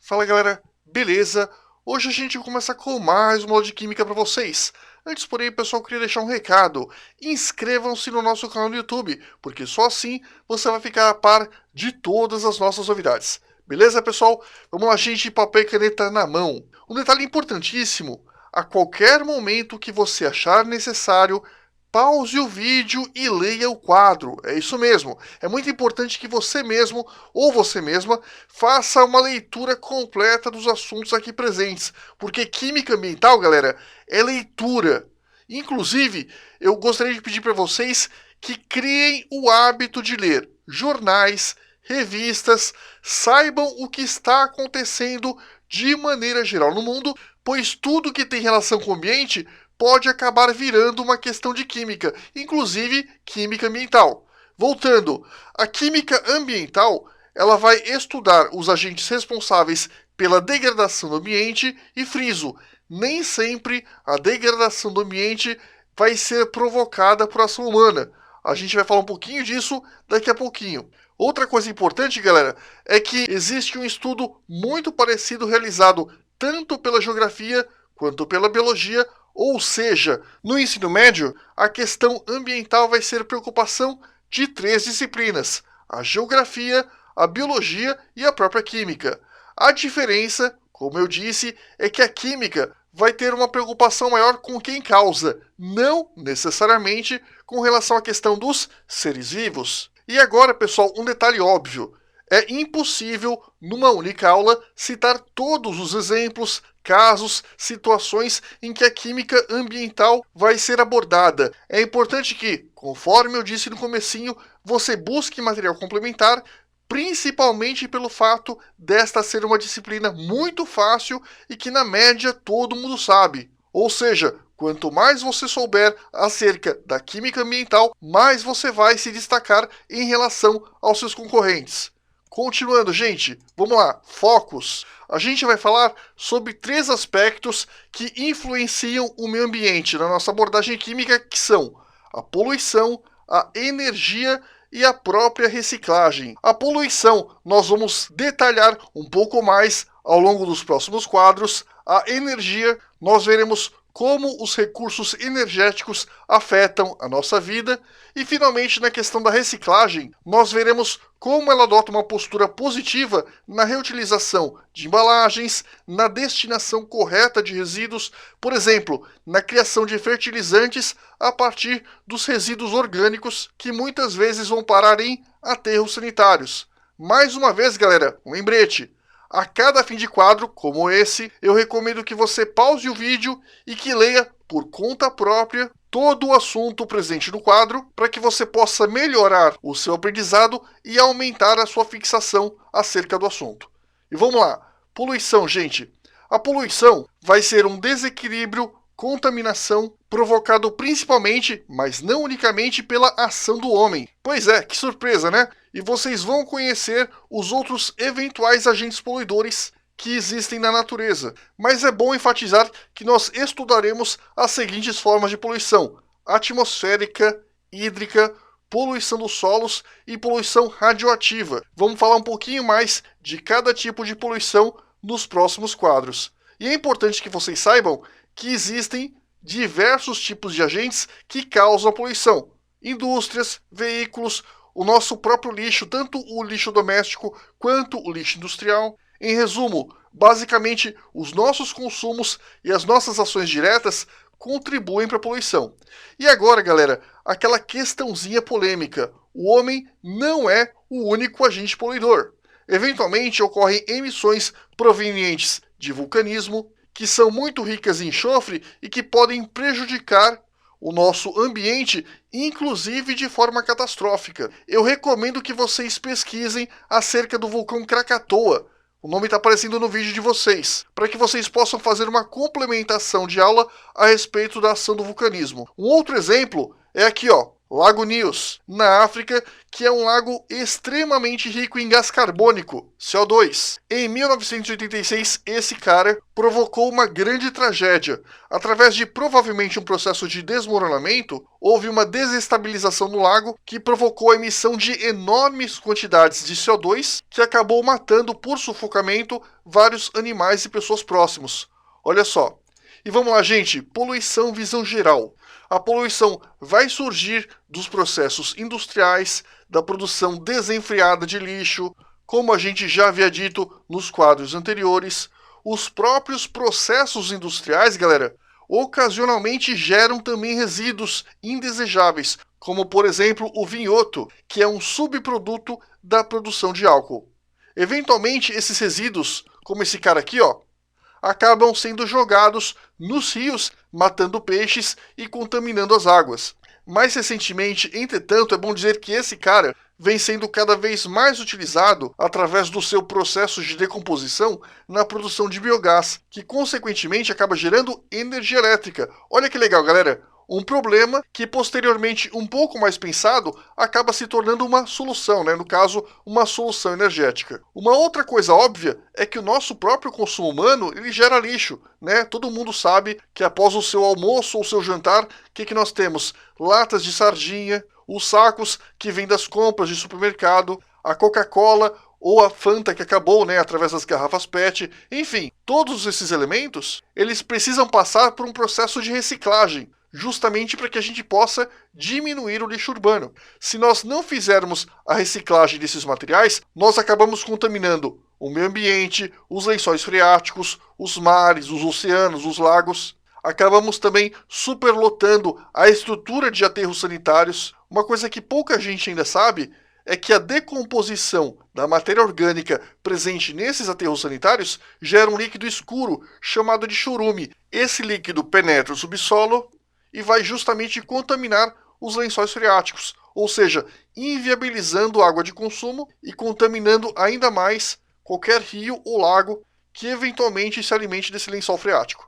Fala galera, beleza? Hoje a gente começa com mais uma aula de química para vocês. Antes, porém, pessoal, eu queria deixar um recado. Inscrevam-se no nosso canal no YouTube, porque só assim você vai ficar a par de todas as nossas novidades. Beleza, pessoal? Vamos lá, gente, papel e caneta na mão. Um detalhe importantíssimo: a qualquer momento que você achar necessário, pause o vídeo e leia o quadro. É isso mesmo. É muito importante que você mesmo ou você mesma faça uma leitura completa dos assuntos aqui presentes, porque química ambiental, galera, é leitura. Inclusive, eu gostaria de pedir para vocês que criem o hábito de ler jornais, revistas, saibam o que está acontecendo de maneira geral no mundo, pois tudo que tem relação com o ambiente pode acabar virando uma questão de química, inclusive química ambiental. Voltando, a química ambiental, ela vai estudar os agentes responsáveis pela degradação do ambiente e friso, nem sempre a degradação do ambiente vai ser provocada por ação humana. A gente vai falar um pouquinho disso daqui a pouquinho. Outra coisa importante, galera, é que existe um estudo muito parecido realizado tanto pela geografia quanto pela biologia, ou seja, no ensino médio, a questão ambiental vai ser preocupação de 3 disciplinas: a geografia, a biologia e a própria química. A diferença, como eu disse, é que a química vai ter uma preocupação maior com quem causa, não necessariamente com relação à questão dos seres vivos. E agora, pessoal, um detalhe óbvio: é impossível, numa única aula, citar todos os exemplos, casos, situações em que a química ambiental vai ser abordada. É importante que, conforme eu disse no comecinho, você busque material complementar, principalmente pelo fato desta ser uma disciplina muito fácil e que na média todo mundo sabe. Ou seja, quanto mais você souber acerca da química ambiental, mais você vai se destacar em relação aos seus concorrentes. Continuando, gente, vamos lá, focos. A gente vai falar sobre 3 aspectos que influenciam o meio ambiente na nossa abordagem química, que são a poluição, a energia e a própria reciclagem. A poluição nós vamos detalhar um pouco mais ao longo dos próximos quadros. A energia nós veremos como os recursos energéticos afetam a nossa vida. E, finalmente, na questão da reciclagem, nós veremos como ela adota uma postura positiva na reutilização de embalagens, na destinação correta de resíduos, por exemplo, na criação de fertilizantes a partir dos resíduos orgânicos que muitas vezes vão parar em aterros sanitários. Mais uma vez, galera, um lembrete: a cada fim de quadro, como esse, eu recomendo que você pause o vídeo e que leia por conta própria todo o assunto presente no quadro, para que você possa melhorar o seu aprendizado e aumentar a sua fixação acerca do assunto. E vamos lá, poluição, gente. A poluição vai ser um desequilíbrio, contaminação, provocado principalmente, mas não unicamente, pela ação do homem. Pois é, que surpresa, né? E vocês vão conhecer os outros eventuais agentes poluidores que existem na natureza. Mas é bom enfatizar que nós estudaremos as seguintes formas de poluição: atmosférica, hídrica, poluição dos solos e poluição radioativa. Vamos falar um pouquinho mais de cada tipo de poluição nos próximos quadros. E é importante que vocês saibam que existem diversos tipos de agentes que causam a poluição: indústrias, veículos, o nosso próprio lixo, tanto o lixo doméstico quanto o lixo industrial. Em resumo, basicamente, os nossos consumos e as nossas ações diretas contribuem para a poluição. E agora, galera, aquela questãozinha polêmica: o homem não é o único agente poluidor. Eventualmente ocorrem emissões provenientes de vulcanismo, que são muito ricas em enxofre e que podem prejudicar o nosso ambiente, inclusive de forma catastrófica. Eu recomendo que vocês pesquisem acerca do vulcão Krakatoa. O nome está aparecendo no vídeo de vocês, para que vocês possam fazer uma complementação de aula a respeito da ação do vulcanismo. Um outro exemplo é aqui, ó, Lago Nyos, na África, que é um lago extremamente rico em gás carbônico, CO2. Em 1986, esse cara provocou uma grande tragédia. Através de provavelmente um processo de desmoronamento, houve uma desestabilização no lago que provocou a emissão de enormes quantidades de CO2 que acabou matando por sufocamento vários animais e pessoas próximos. Olha só. E vamos lá, gente, poluição visão geral. A poluição vai surgir dos processos industriais, da produção desenfreada de lixo, como a gente já havia dito nos quadros anteriores. Os próprios processos industriais, galera, ocasionalmente geram também resíduos indesejáveis, como por exemplo o vinhoto, que é um subproduto da produção de álcool. Eventualmente, esses resíduos, como esse cara aqui, ó, acabam sendo jogados nos rios, matando peixes e contaminando as águas. Mais recentemente, entretanto, é bom dizer que esse cara vem sendo cada vez mais utilizado através do seu processo de decomposição na produção de biogás, que consequentemente acaba gerando energia elétrica. Olha que legal, galera! Um problema que posteriormente, um pouco mais pensado, acaba se tornando uma solução, né? No caso, uma solução energética. Uma outra coisa óbvia é que o nosso próprio consumo humano, ele gera lixo, né? Todo mundo sabe que após o seu almoço ou o seu jantar, o que nós temos? Latas de sardinha, os sacos que vêm das compras de supermercado, a Coca-Cola ou a Fanta que acabou, né, através das garrafas PET, enfim, todos esses elementos, eles precisam passar por um processo de reciclagem, justamente para que a gente possa diminuir o lixo urbano. Se nós não fizermos a reciclagem desses materiais, nós acabamos contaminando o meio ambiente, os lençóis freáticos, os mares, os oceanos, os lagos. Acabamos também superlotando a estrutura de aterros sanitários. Uma coisa que pouca gente ainda sabe é que a decomposição da matéria orgânica presente nesses aterros sanitários gera um líquido escuro chamado de chorume. Esse líquido penetra o subsolo e vai justamente contaminar os lençóis freáticos, ou seja, inviabilizando a água de consumo e contaminando ainda mais qualquer rio ou lago que eventualmente se alimente desse lençol freático.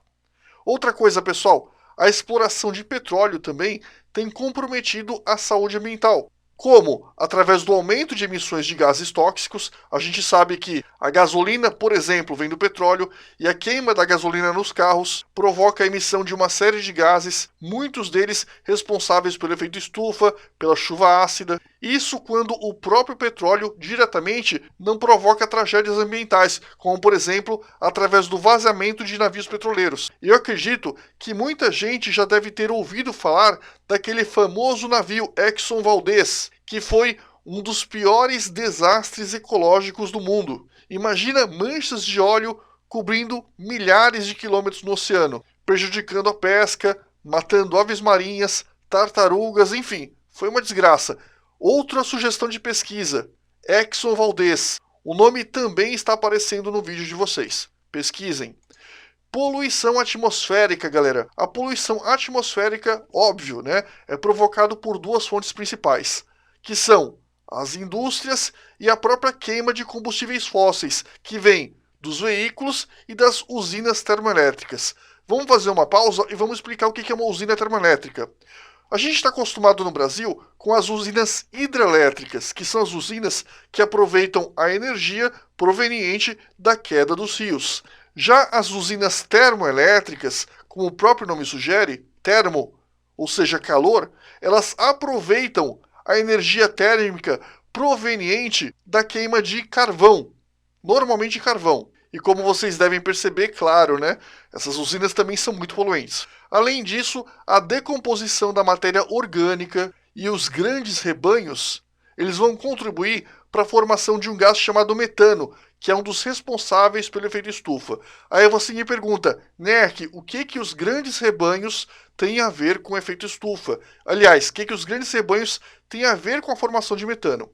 Outra coisa, pessoal, a exploração de petróleo também tem comprometido a saúde ambiental. Como? Através do aumento de emissões de gases tóxicos. A gente sabe que a gasolina, por exemplo, vem do petróleo e a queima da gasolina nos carros provoca a emissão de uma série de gases, muitos deles responsáveis pelo efeito estufa, pela chuva ácida. Isso quando o próprio petróleo diretamente não provoca tragédias ambientais, como por exemplo, através do vazamento de navios petroleiros. E eu acredito que muita gente já deve ter ouvido falar daquele famoso navio Exxon Valdez, que foi um dos piores desastres ecológicos do mundo. Imagina manchas de óleo cobrindo milhares de quilômetros no oceano, prejudicando a pesca, matando aves marinhas, tartarugas, enfim, foi uma desgraça. Outra sugestão de pesquisa, Exxon Valdez. O nome também está aparecendo no vídeo de vocês. Pesquisem. Poluição atmosférica, galera. A poluição atmosférica, óbvio, né, é provocado por duas fontes principais, que são as indústrias e a própria queima de combustíveis fósseis, que vem dos veículos e das usinas termoelétricas. Vamos fazer uma pausa e vamos explicar o que é uma usina termoelétrica. A gente está acostumado no Brasil com as usinas hidrelétricas, que são as usinas que aproveitam a energia proveniente da queda dos rios. Já as usinas termoelétricas, como o próprio nome sugere, termo, ou seja, calor, elas aproveitam a energia térmica proveniente da queima de carvão, normalmente carvão. E como vocês devem perceber, claro, né, essas usinas também são muito poluentes. Além disso, a decomposição da matéria orgânica e os grandes rebanhos, eles vão contribuir para a formação de um gás chamado metano, que é um dos responsáveis pelo efeito estufa. Aí você me pergunta, Nerk, o que os grandes rebanhos têm a ver com o efeito estufa? Aliás, o que os grandes rebanhos têm a ver com a formação de metano?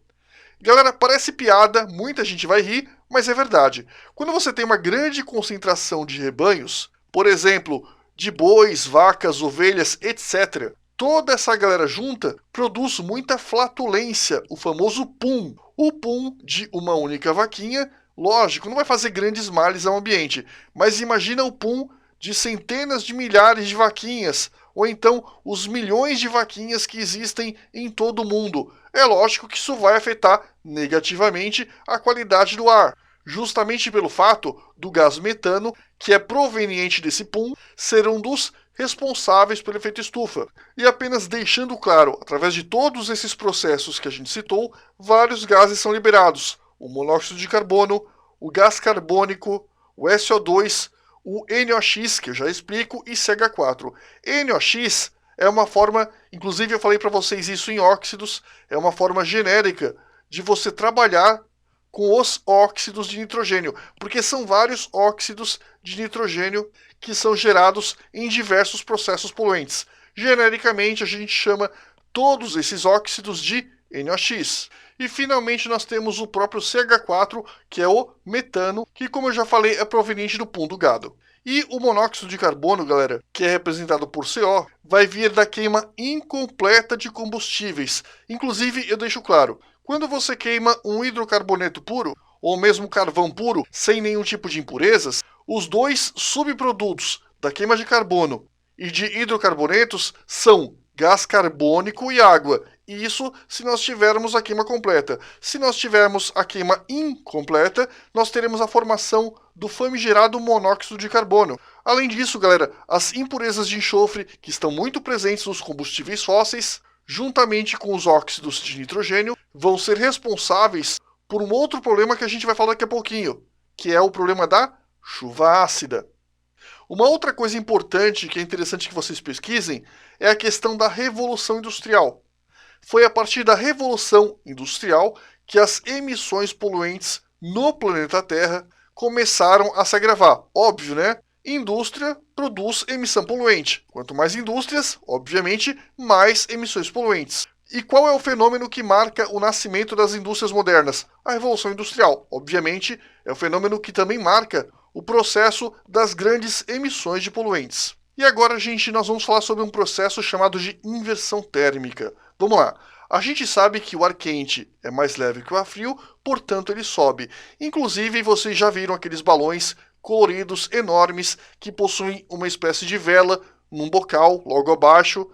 Galera, parece piada, muita gente vai rir, mas é verdade. Quando você tem uma grande concentração de rebanhos, por exemplo, de bois, vacas, ovelhas, etc., toda essa galera junta produz muita flatulência, o famoso pum. O pum de uma única vaquinha, lógico, não vai fazer grandes males ao ambiente, mas imagina o pum de centenas de milhares de vaquinhas, ou então os milhões de vaquinhas que existem em todo o mundo. É lógico que isso vai afetar negativamente a qualidade do ar, justamente pelo fato do gás metano, que é proveniente desse pum, ser um dos responsáveis pelo efeito estufa. E apenas deixando claro, através de todos esses processos que a gente citou, vários gases são liberados: o monóxido de carbono, o gás carbônico, o SO2, o NOx, que eu já explico, e CH4. NOx é uma forma, inclusive eu falei para vocês isso em óxidos, é uma forma genérica de você trabalhar com os óxidos de nitrogênio, porque são vários óxidos de nitrogênio que são gerados em diversos processos poluentes. Genericamente, a gente chama todos esses óxidos de NOx. E finalmente nós temos o próprio CH4, que é o metano, que, como eu já falei, é proveniente do pum do gado. E o monóxido de carbono, galera, que é representado por CO, vai vir da queima incompleta de combustíveis. Inclusive, eu deixo claro, quando você queima um hidrocarboneto puro, ou mesmo carvão puro, sem nenhum tipo de impurezas, os dois subprodutos da queima de carbono e de hidrocarbonetos são gás carbônico e água. E isso se nós tivermos a queima completa. Se nós tivermos a queima incompleta, nós teremos a formação do famigerado monóxido de carbono. Além disso, galera, as impurezas de enxofre, que estão muito presentes nos combustíveis fósseis, juntamente com os óxidos de nitrogênio, vão ser responsáveis por um outro problema que a gente vai falar daqui a pouquinho, que é o problema da chuva ácida. Uma outra coisa importante que é interessante que vocês pesquisem é a questão da Revolução Industrial. Foi a partir da Revolução Industrial que as emissões poluentes no planeta Terra começaram a se agravar. Óbvio, né? Indústria produz emissão poluente. Quanto mais indústrias, obviamente, mais emissões poluentes. E qual é o fenômeno que marca o nascimento das indústrias modernas? A Revolução Industrial. Obviamente, é o fenômeno que também marca o processo das grandes emissões de poluentes. E agora, gente, nós vamos falar sobre um processo chamado de inversão térmica. Vamos lá. A gente sabe que o ar quente é mais leve que o ar frio, portanto ele sobe. Inclusive, vocês já viram aqueles balões coloridos enormes que possuem uma espécie de vela num bocal logo abaixo.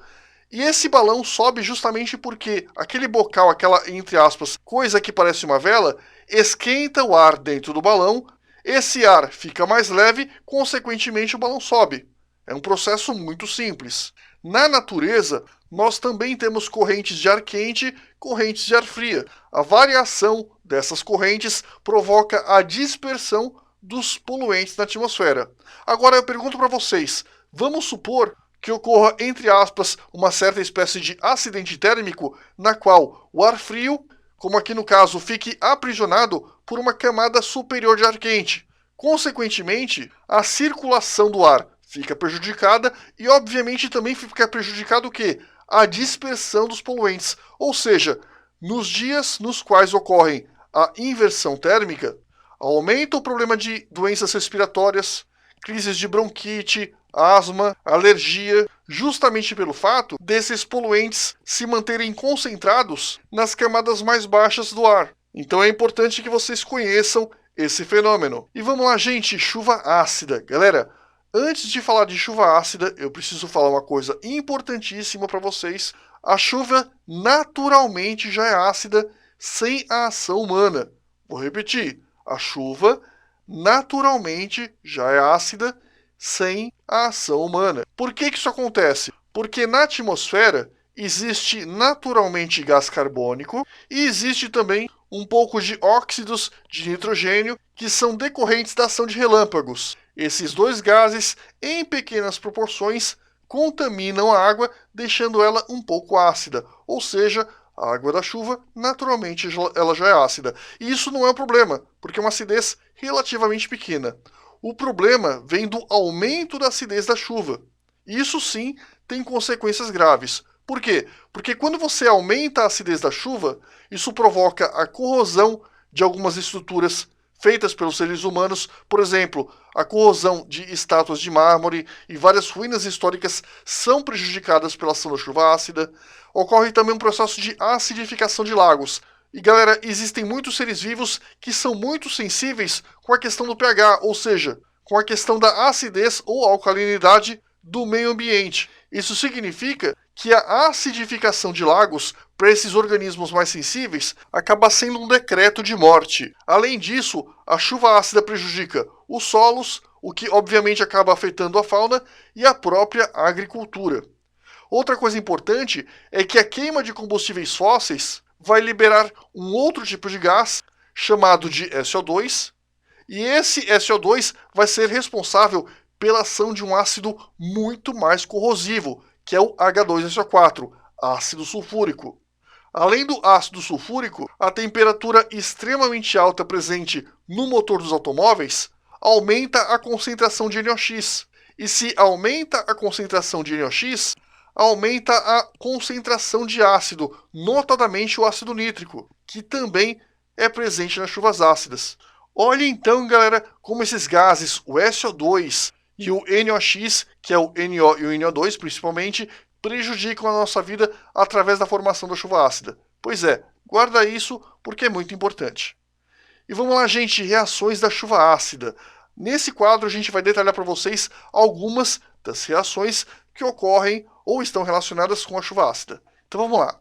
E esse balão sobe justamente porque aquele bocal, aquela, entre aspas, coisa que parece uma vela, esquenta o ar dentro do balão. Esse ar fica mais leve, consequentemente o balão sobe. É um processo muito simples. Na natureza, nós também temos correntes de ar quente, correntes de ar fria. A variação dessas correntes provoca a dispersão dos poluentes na atmosfera. Agora eu pergunto para vocês, vamos supor que ocorra, entre aspas, uma certa espécie de acidente térmico na qual o ar frio, como aqui no caso, fique aprisionado por uma camada superior de ar quente. Consequentemente, a circulação do ar fica prejudicada e, obviamente, também fica prejudicado o quê? A dispersão dos poluentes. Ou seja, nos dias nos quais ocorrem a inversão térmica, aumenta o problema de doenças respiratórias, crises de bronquite, asma, alergia, justamente pelo fato desses poluentes se manterem concentrados nas camadas mais baixas do ar. Então é importante que vocês conheçam esse fenômeno. E vamos lá, gente, chuva ácida. Galera, antes de falar de chuva ácida, eu preciso falar uma coisa importantíssima para vocês. A chuva naturalmente já é ácida sem a ação humana. Vou repetir. A chuva naturalmente já é ácida sem a ação humana. Por que isso acontece? Porque na atmosfera existe naturalmente gás carbônico e existe também um pouco de óxidos de nitrogênio que são decorrentes da ação de relâmpagos. Esses dois gases, em pequenas proporções, contaminam a água, deixando ela um pouco ácida, ou seja, a água da chuva, naturalmente, ela já é ácida. E isso não é um problema, porque é uma acidez relativamente pequena. O problema vem do aumento da acidez da chuva. Isso sim tem consequências graves. Por quê? Porque quando você aumenta a acidez da chuva, isso provoca a corrosão de algumas estruturas feitas pelos seres humanos. Por exemplo, a corrosão de estátuas de mármore e várias ruínas históricas são prejudicadas pela ação da chuva ácida. Ocorre também um processo de acidificação de lagos. E galera, existem muitos seres vivos que são muito sensíveis com a questão do pH, ou seja, com a questão da acidez ou alcalinidade do meio ambiente. Isso significa que a acidificação de lagos para esses organismos mais sensíveis acaba sendo um decreto de morte. Além disso, a chuva ácida prejudica os solos, o que obviamente acaba afetando a fauna e a própria agricultura. Outra coisa importante é que a queima de combustíveis fósseis vai liberar um outro tipo de gás chamado de SO2, e esse SO2 vai ser responsável pela ação de um ácido muito mais corrosivo, que é o H2SO4, ácido sulfúrico. Além do ácido sulfúrico, a temperatura extremamente alta presente no motor dos automóveis aumenta a concentração de NOx. E se aumenta a concentração de NOx, aumenta a concentração de ácido, notadamente o ácido nítrico, que também é presente nas chuvas ácidas. Olha então, galera, como esses gases, o SO2 e o NOx, que é o NO e o NO2 principalmente, prejudicam a nossa vida através da formação da chuva ácida. Pois é, guarda isso porque é muito importante. E vamos lá, gente, reações da chuva ácida. Nesse quadro a gente vai detalhar para vocês algumas das reações que ocorrem ou estão relacionadas com a chuva ácida. Então vamos lá.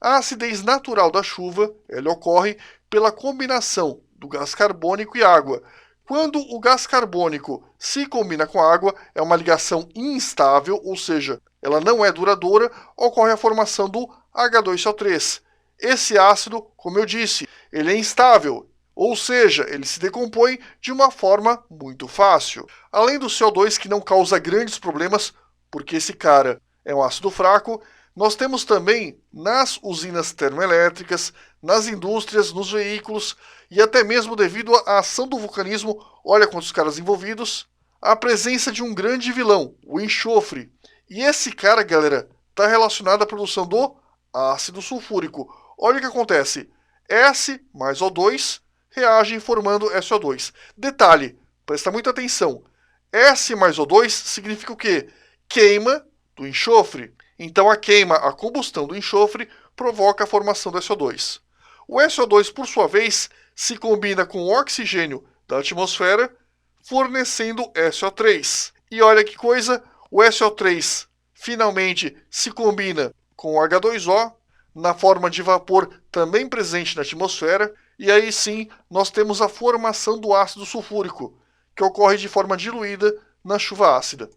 A acidez natural da chuva, ela ocorre pela combinação do gás carbônico e água. Quando o gás carbônico se combina com a água, é uma ligação instável, ou seja, ela não é duradoura, ocorre a formação do H2SO3. Esse ácido, como eu disse, ele é instável, ou seja, ele se decompõe de uma forma muito fácil. Além do CO2, que não causa grandes problemas, porque esse cara é um ácido fraco, nós temos também nas usinas termoelétricas, nas indústrias, nos veículos e até mesmo devido à ação do vulcanismo, olha quantos caras envolvidos, a presença de um grande vilão, o enxofre. E esse cara, galera, está relacionado à produção do ácido sulfúrico. Olha o que acontece, S mais O2 reagem formando SO2. Detalhe, presta muita atenção, S mais O2 significa o quê? Queima do enxofre. Então a queima, a combustão do enxofre, provoca a formação do SO2. O SO2, por sua vez, se combina com o oxigênio da atmosfera, fornecendo SO3. E olha que coisa, o SO3 finalmente se combina com o H2O, na forma de vapor também presente na atmosfera, e aí sim nós temos a formação do ácido sulfúrico, que ocorre de forma diluída na chuva ácida.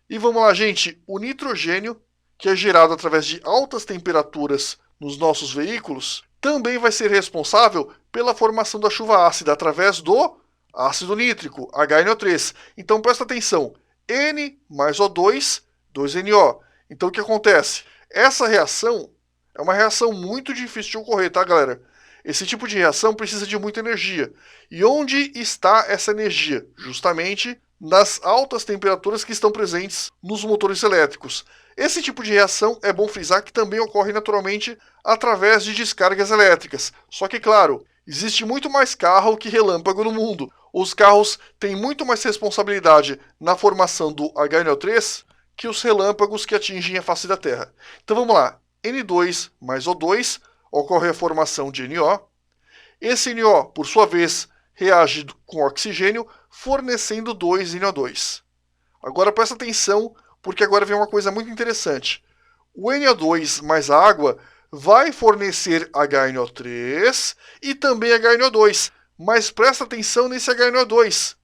E vamos lá, gente, o nitrogênio, que é gerado através de altas temperaturas nos nossos veículos, também vai ser responsável pela formação da chuva ácida através do ácido nítrico, HNO3. Então presta atenção, N mais O2, 2NO. Então o que acontece? Essa reação é uma reação muito difícil de ocorrer, tá, galera? Esse tipo de reação precisa de muita energia. E onde está essa energia? Justamente nas altas temperaturas que estão presentes nos motores elétricos. Esse tipo de reação é bom frisar que também ocorre naturalmente através de descargas elétricas. Só que, claro, existe muito mais carro que relâmpago no mundo. Os carros têm muito mais responsabilidade na formação do HNO3 que os relâmpagos que atingem a face da Terra. Então vamos lá. N2 mais O2 ocorre a formação de NO. Esse NO, por sua vez, reage com oxigênio, fornecendo 2NO2. Agora presta atenção, porque agora vem uma coisa muito interessante. O NO2 mais a água vai fornecer HNO3 e também HNO2, mas presta atenção nesse HNO2.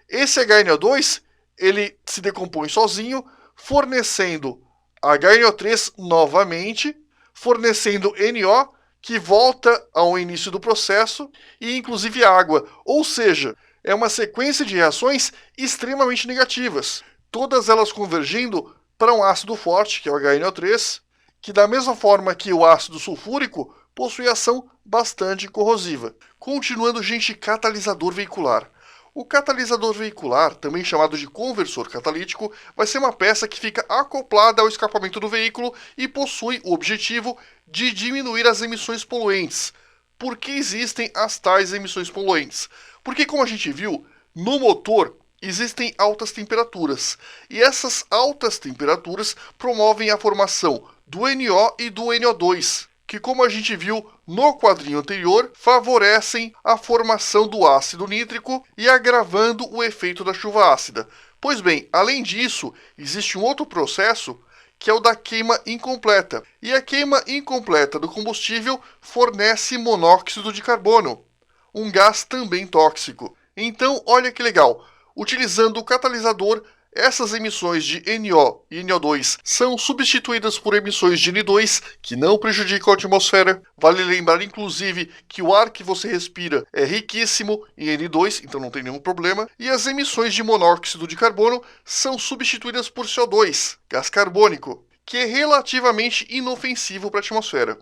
Esse HNO2, ele se decompõe sozinho, fornecendo HNO3 novamente, fornecendo NO, que volta ao início do processo, e inclusive água. Ou seja, é uma sequência de reações extremamente negativas, todas elas convergindo para um ácido forte, que é o HNO3, que da mesma forma que o ácido sulfúrico, possui ação bastante corrosiva. Continuando, gente, catalisador veicular. O catalisador veicular, também chamado de conversor catalítico, vai ser uma peça que fica acoplada ao escapamento do veículo e possui o objetivo de diminuir as emissões poluentes. Por que existem as tais emissões poluentes? Porque, como a gente viu, no motor existem altas temperaturas, e essas altas temperaturas promovem a formação do NO e do NO2, que, como a gente viu no quadrinho anterior, favorecem a formação do ácido nítrico e agravando o efeito da chuva ácida. Pois bem, além disso, existe um outro processo que é o da queima incompleta. E a queima incompleta do combustível fornece monóxido de carbono, um gás também tóxico. Então, olha que legal, utilizando o catalisador, essas emissões de NO e NO2 são substituídas por emissões de N2, que não prejudicam a atmosfera. Vale lembrar, inclusive, que o ar que você respira é riquíssimo em N2, então não tem nenhum problema. E as emissões de monóxido de carbono são substituídas por CO2, gás carbônico, que é relativamente inofensivo para a atmosfera.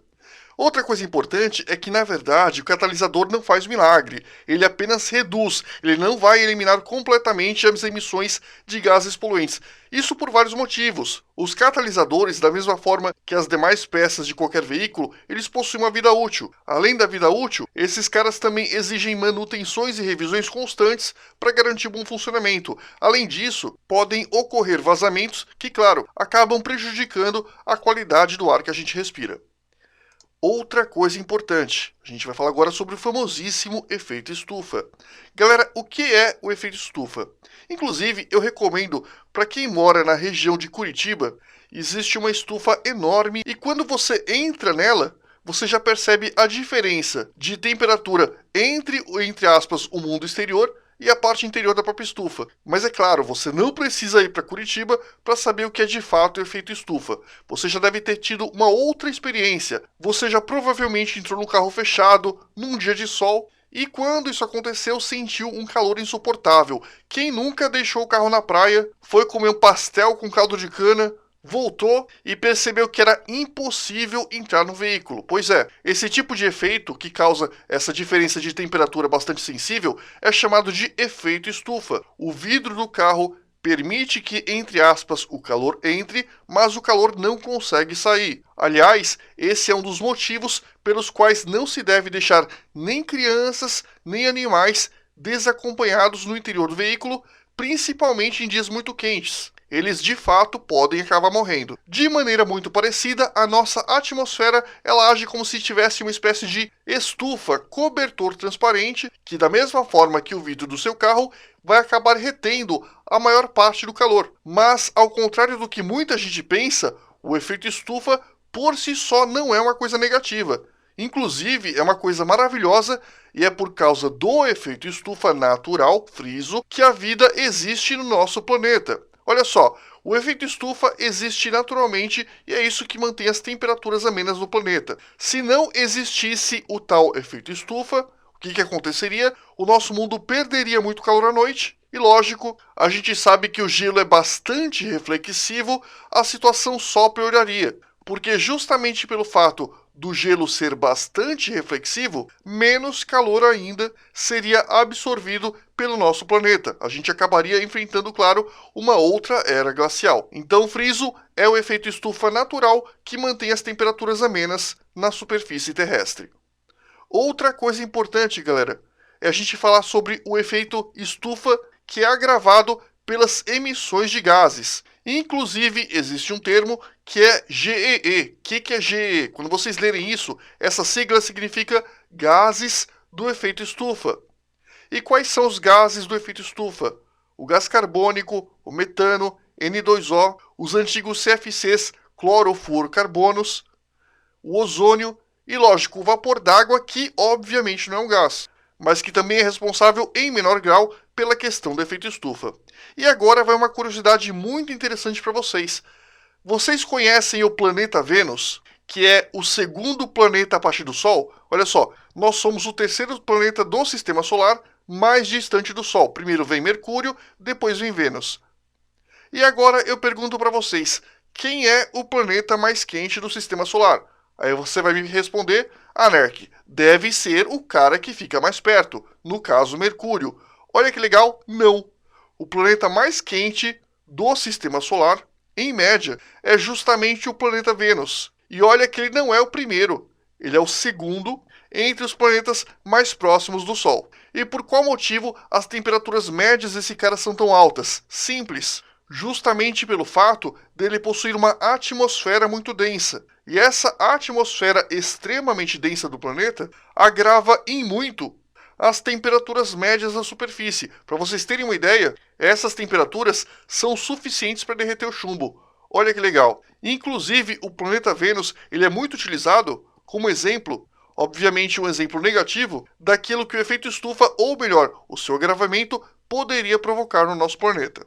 Outra coisa importante é que, na verdade, o catalisador não faz milagre, ele apenas reduz, ele não vai eliminar completamente as emissões de gases poluentes. Isso por vários motivos. Os catalisadores, da mesma forma que as demais peças de qualquer veículo, eles possuem uma vida útil. Além da vida útil, esses caras também exigem manutenções e revisões constantes para garantir bom funcionamento. Além disso, podem ocorrer vazamentos que, claro, acabam prejudicando a qualidade do ar que a gente respira. Outra coisa importante, a gente vai falar agora sobre o famosíssimo efeito estufa. Galera, o que é o efeito estufa? Inclusive, eu recomendo para quem mora na região de Curitiba, existe uma estufa enorme e quando você entra nela, você já percebe a diferença de temperatura entre aspas, o mundo exterior e a parte interior da própria estufa. Mas é claro, você não precisa ir para Curitiba para saber o que é de fato o efeito estufa. Você já deve ter tido uma outra experiência. Você já provavelmente entrou num carro fechado, num dia de sol, e quando isso aconteceu, sentiu um calor insuportável. Quem nunca deixou o carro na praia, foi comer um pastel com caldo de cana, voltou e percebeu que era impossível entrar no veículo. Pois é, esse tipo de efeito que causa essa diferença de temperatura bastante sensível é chamado de efeito estufa. O vidro do carro permite que, entre aspas, o calor entre, mas o calor não consegue sair. Aliás, esse é um dos motivos pelos quais não se deve deixar nem crianças, nem animais desacompanhados no interior do veículo, principalmente em dias muito quentes. Eles de fato podem acabar morrendo. De maneira muito parecida, a nossa atmosfera ela age como se tivesse uma espécie de estufa, cobertor transparente, que da mesma forma que o vidro do seu carro, vai acabar retendo a maior parte do calor. Mas, ao contrário do que muita gente pensa, o efeito estufa por si só não é uma coisa negativa. Inclusive, é uma coisa maravilhosa e é por causa do efeito estufa natural, friso, que a vida existe no nosso planeta. Olha só, o efeito estufa existe naturalmente e é isso que mantém as temperaturas amenas no planeta. Se não existisse o tal efeito estufa, o que aconteceria? O nosso mundo perderia muito calor à noite. E lógico, a gente sabe que o gelo é bastante reflexivo, a situação só pioraria. Porque justamente pelo fato do gelo ser bastante reflexivo, menos calor ainda seria absorvido pelo nosso planeta. A gente acabaria enfrentando, claro, uma outra era glacial. Então, o friso é o efeito estufa natural que mantém as temperaturas amenas na superfície terrestre. Outra coisa importante, galera, é a gente falar sobre o efeito estufa que é agravado pelas emissões de gases. Inclusive, existe um termo que é GEE. O que é GEE? Quando vocês lerem isso, essa sigla significa gases do efeito estufa. E quais são os gases do efeito estufa? O gás carbônico, o metano, N2O, os antigos CFCs, clorofluorocarbonos, o ozônio e, lógico, o vapor d'água, que obviamente não é um gás, mas que também é responsável em menor grau pela questão do efeito estufa. E agora vai uma curiosidade muito interessante para vocês. Vocês conhecem o planeta Vênus, que é o segundo planeta a partir do Sol? Olha só, nós somos o terceiro planeta do Sistema Solar mais distante do Sol. Primeiro vem Mercúrio, depois vem Vênus. E agora eu pergunto para vocês, quem é o planeta mais quente do Sistema Solar? Aí você vai me responder, Nerk, deve ser o cara que fica mais perto, no caso Mercúrio. Olha que legal, não. O planeta mais quente do Sistema Solar, em média, é justamente o planeta Vênus. E olha que ele não é o primeiro, ele é o segundo entre os planetas mais próximos do Sol. E por qual motivo as temperaturas médias desse cara são tão altas? Simples. Justamente pelo fato dele possuir uma atmosfera muito densa. E essa atmosfera extremamente densa do planeta agrava em muito as temperaturas médias da superfície. Para vocês terem uma ideia, essas temperaturas são suficientes para derreter o chumbo. Olha que legal. Inclusive, o planeta Vênus ele é muito utilizado como exemplo, obviamente um exemplo negativo, daquilo que o efeito estufa, ou melhor, o seu agravamento, poderia provocar no nosso planeta.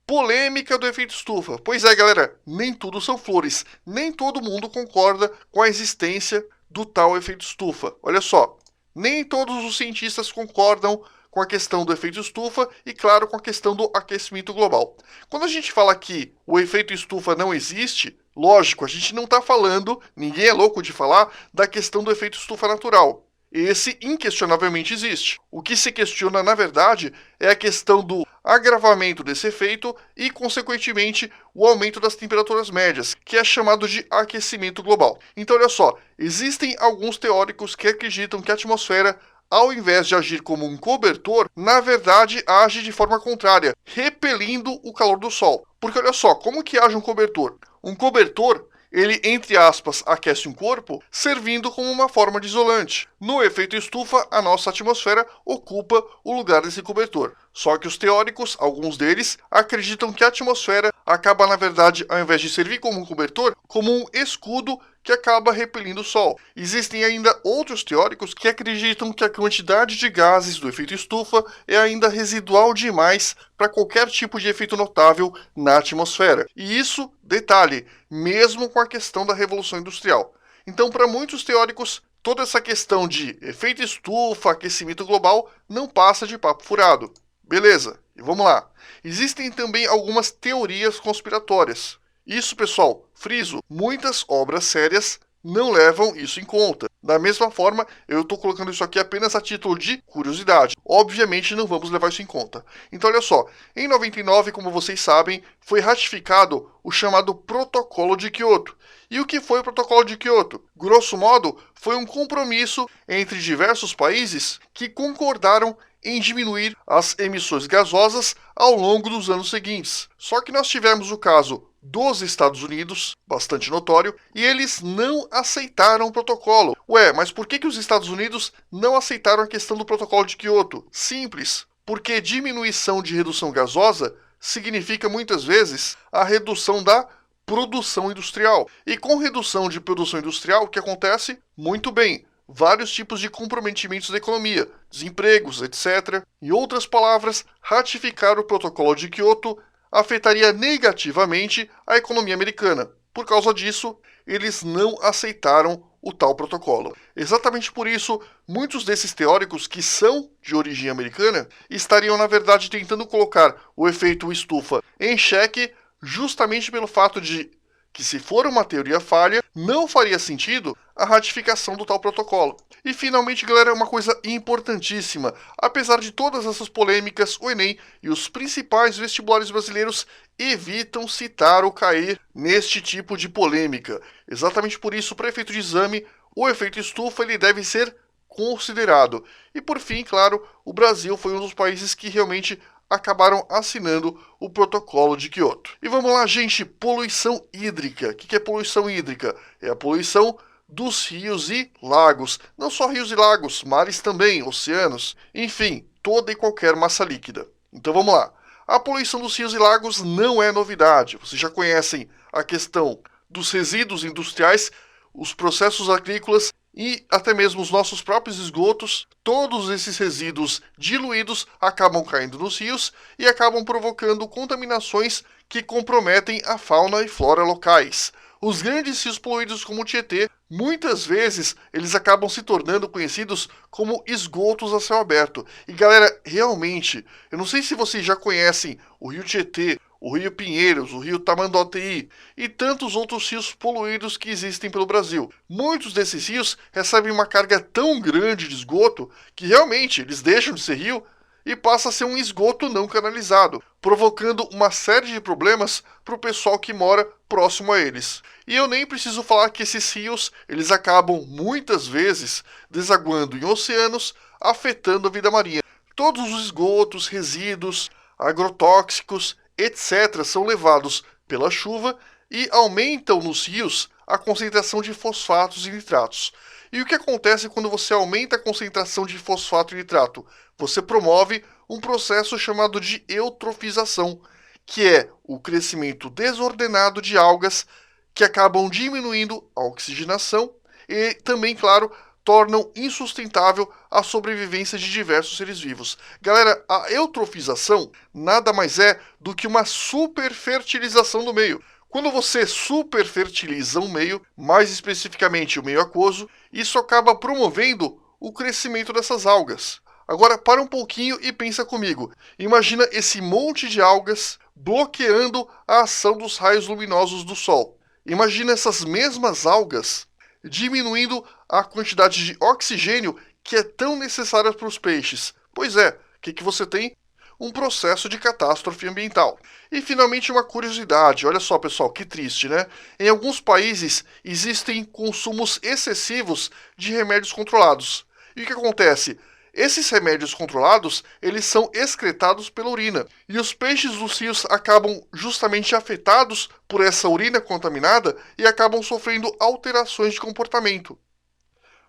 Polêmica do efeito estufa. Pois é, galera, nem tudo são flores. Nem todo mundo concorda com a existência do tal efeito estufa. Olha só, nem todos os cientistas concordam com a questão do efeito estufa e, claro, com a questão do aquecimento global. Quando a gente fala que o efeito estufa não existe, lógico, a gente não está falando, ninguém é louco de falar, da questão do efeito estufa natural. Esse inquestionavelmente existe. O que se questiona, na verdade, é a questão do agravamento desse efeito e, consequentemente, o aumento das temperaturas médias, que é chamado de aquecimento global. Então, olha só, existem alguns teóricos que acreditam que a atmosfera, ao invés de agir como um cobertor, na verdade age de forma contrária, repelindo o calor do Sol. Porque olha só, como que age um cobertor? Um cobertor, ele, entre aspas, aquece um corpo, servindo como uma forma de isolante. No efeito estufa, a nossa atmosfera ocupa o lugar desse cobertor. Só que os teóricos, alguns deles, acreditam que a atmosfera acaba, na verdade, ao invés de servir como um cobertor, como um escudo que acaba repelindo o Sol. Existem ainda outros teóricos que acreditam que a quantidade de gases do efeito estufa é ainda residual demais para qualquer tipo de efeito notável na atmosfera. E isso, detalhe, mesmo com a questão da Revolução Industrial. Então, para muitos teóricos, toda essa questão de efeito estufa, aquecimento global, não passa de papo furado. Beleza, e vamos lá. Existem também algumas teorias conspiratórias. Isso, pessoal, friso, muitas obras sérias não levam isso em conta. Da mesma forma, eu estou colocando isso aqui apenas a título de curiosidade. Obviamente não vamos levar isso em conta. Então olha só, em 99, como vocês sabem, foi ratificado o chamado Protocolo de Kyoto. E o que foi o Protocolo de Kyoto? Grosso modo, foi um compromisso entre diversos países que concordaram em diminuir as emissões gasosas ao longo dos anos seguintes. Só que nós tivemos o caso dos Estados Unidos, bastante notório, e eles não aceitaram o protocolo. Ué, mas por que os Estados Unidos não aceitaram a questão do protocolo de Kyoto? Simples, porque diminuição de redução gasosa significa muitas vezes a redução da produção industrial. E com redução de produção industrial, o que acontece? Muito bem, vários tipos de comprometimentos da economia, desempregos, etc. Em outras palavras, ratificar o protocolo de Kyoto afetaria negativamente a economia americana. Por causa disso, eles não aceitaram o tal protocolo. Exatamente por isso, muitos desses teóricos que são de origem americana estariam, na verdade, tentando colocar o efeito estufa em xeque, justamente pelo fato de que, se for uma teoria falha, não faria sentido a ratificação do tal protocolo. E finalmente, galera, uma coisa importantíssima. Apesar de todas essas polêmicas, o Enem e os principais vestibulares brasileiros evitam citar ou cair neste tipo de polêmica. Exatamente por isso, para efeito de exame, o efeito estufa ele deve ser considerado. E por fim, claro, o Brasil foi um dos países que realmente acabaram assinando o protocolo de Kyoto. E vamos lá, gente, poluição hídrica. O que é poluição hídrica? É a poluição dos rios e lagos. Não só rios e lagos, mares também, oceanos. Enfim, toda e qualquer massa líquida. Então vamos lá. A poluição dos rios e lagos não é novidade. Vocês já conhecem a questão dos resíduos industriais, os processos agrícolas e até mesmo os nossos próprios esgotos. Todos esses resíduos diluídos acabam caindo nos rios e acabam provocando contaminações que comprometem a fauna e flora locais. Os grandes rios poluídos como o Tietê, muitas vezes eles acabam se tornando conhecidos como esgotos a céu aberto. E galera, realmente, eu não sei se vocês já conhecem o rio Tietê, o rio Pinheiros, o rio Tamanduateí e tantos outros rios poluídos que existem pelo Brasil. Muitos desses rios recebem uma carga tão grande de esgoto que realmente eles deixam de ser rio e passa a ser um esgoto não canalizado, provocando uma série de problemas para o pessoal que mora próximo a eles. E eu nem preciso falar que esses rios, eles acabam muitas vezes desaguando em oceanos, afetando a vida marinha. Todos os esgotos, resíduos, agrotóxicos, etc., são levados pela chuva e aumentam nos rios a concentração de fosfatos e nitratos. E o que acontece quando você aumenta a concentração de fosfato e nitrato? Você promove um processo chamado de eutrofização, que é o crescimento desordenado de algas que acabam diminuindo a oxigenação e também, claro, tornam insustentável a sobrevivência de diversos seres vivos. Galera, a eutrofização nada mais é do que uma superfertilização do meio. Quando você superfertiliza um meio, mais especificamente o meio aquoso, isso acaba promovendo o crescimento dessas algas. Agora, para um pouquinho e pensa comigo. Imagina esse monte de algas bloqueando a ação dos raios luminosos do Sol. Imagina essas mesmas algas diminuindo a quantidade de oxigênio que é tão necessária para os peixes. Pois é, o que você tem? Um processo de catástrofe ambiental. E finalmente uma curiosidade, olha só pessoal, que triste, né? Em alguns países existem consumos excessivos de remédios controlados. E o que acontece? Esses remédios controlados, eles são excretados pela urina. E os peixes dos rios acabam justamente afetados por essa urina contaminada e acabam sofrendo alterações de comportamento.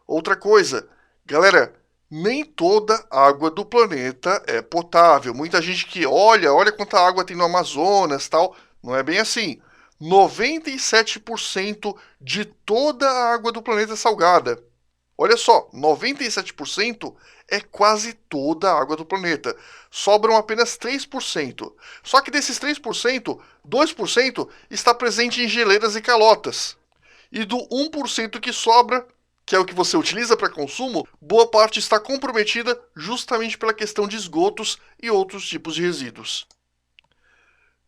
Outra coisa, galera, nem toda água do planeta é potável. Muita gente que olha quanta água tem no Amazonas, tal, não é bem assim. 97% de toda a água do planeta é salgada. Olha só, 97% é quase toda a água do planeta. Sobram apenas 3%. Só que desses 3%, 2% está presente em geleiras e calotas. E do 1% que sobra, que é o que você utiliza para consumo, boa parte está comprometida justamente pela questão de esgotos e outros tipos de resíduos.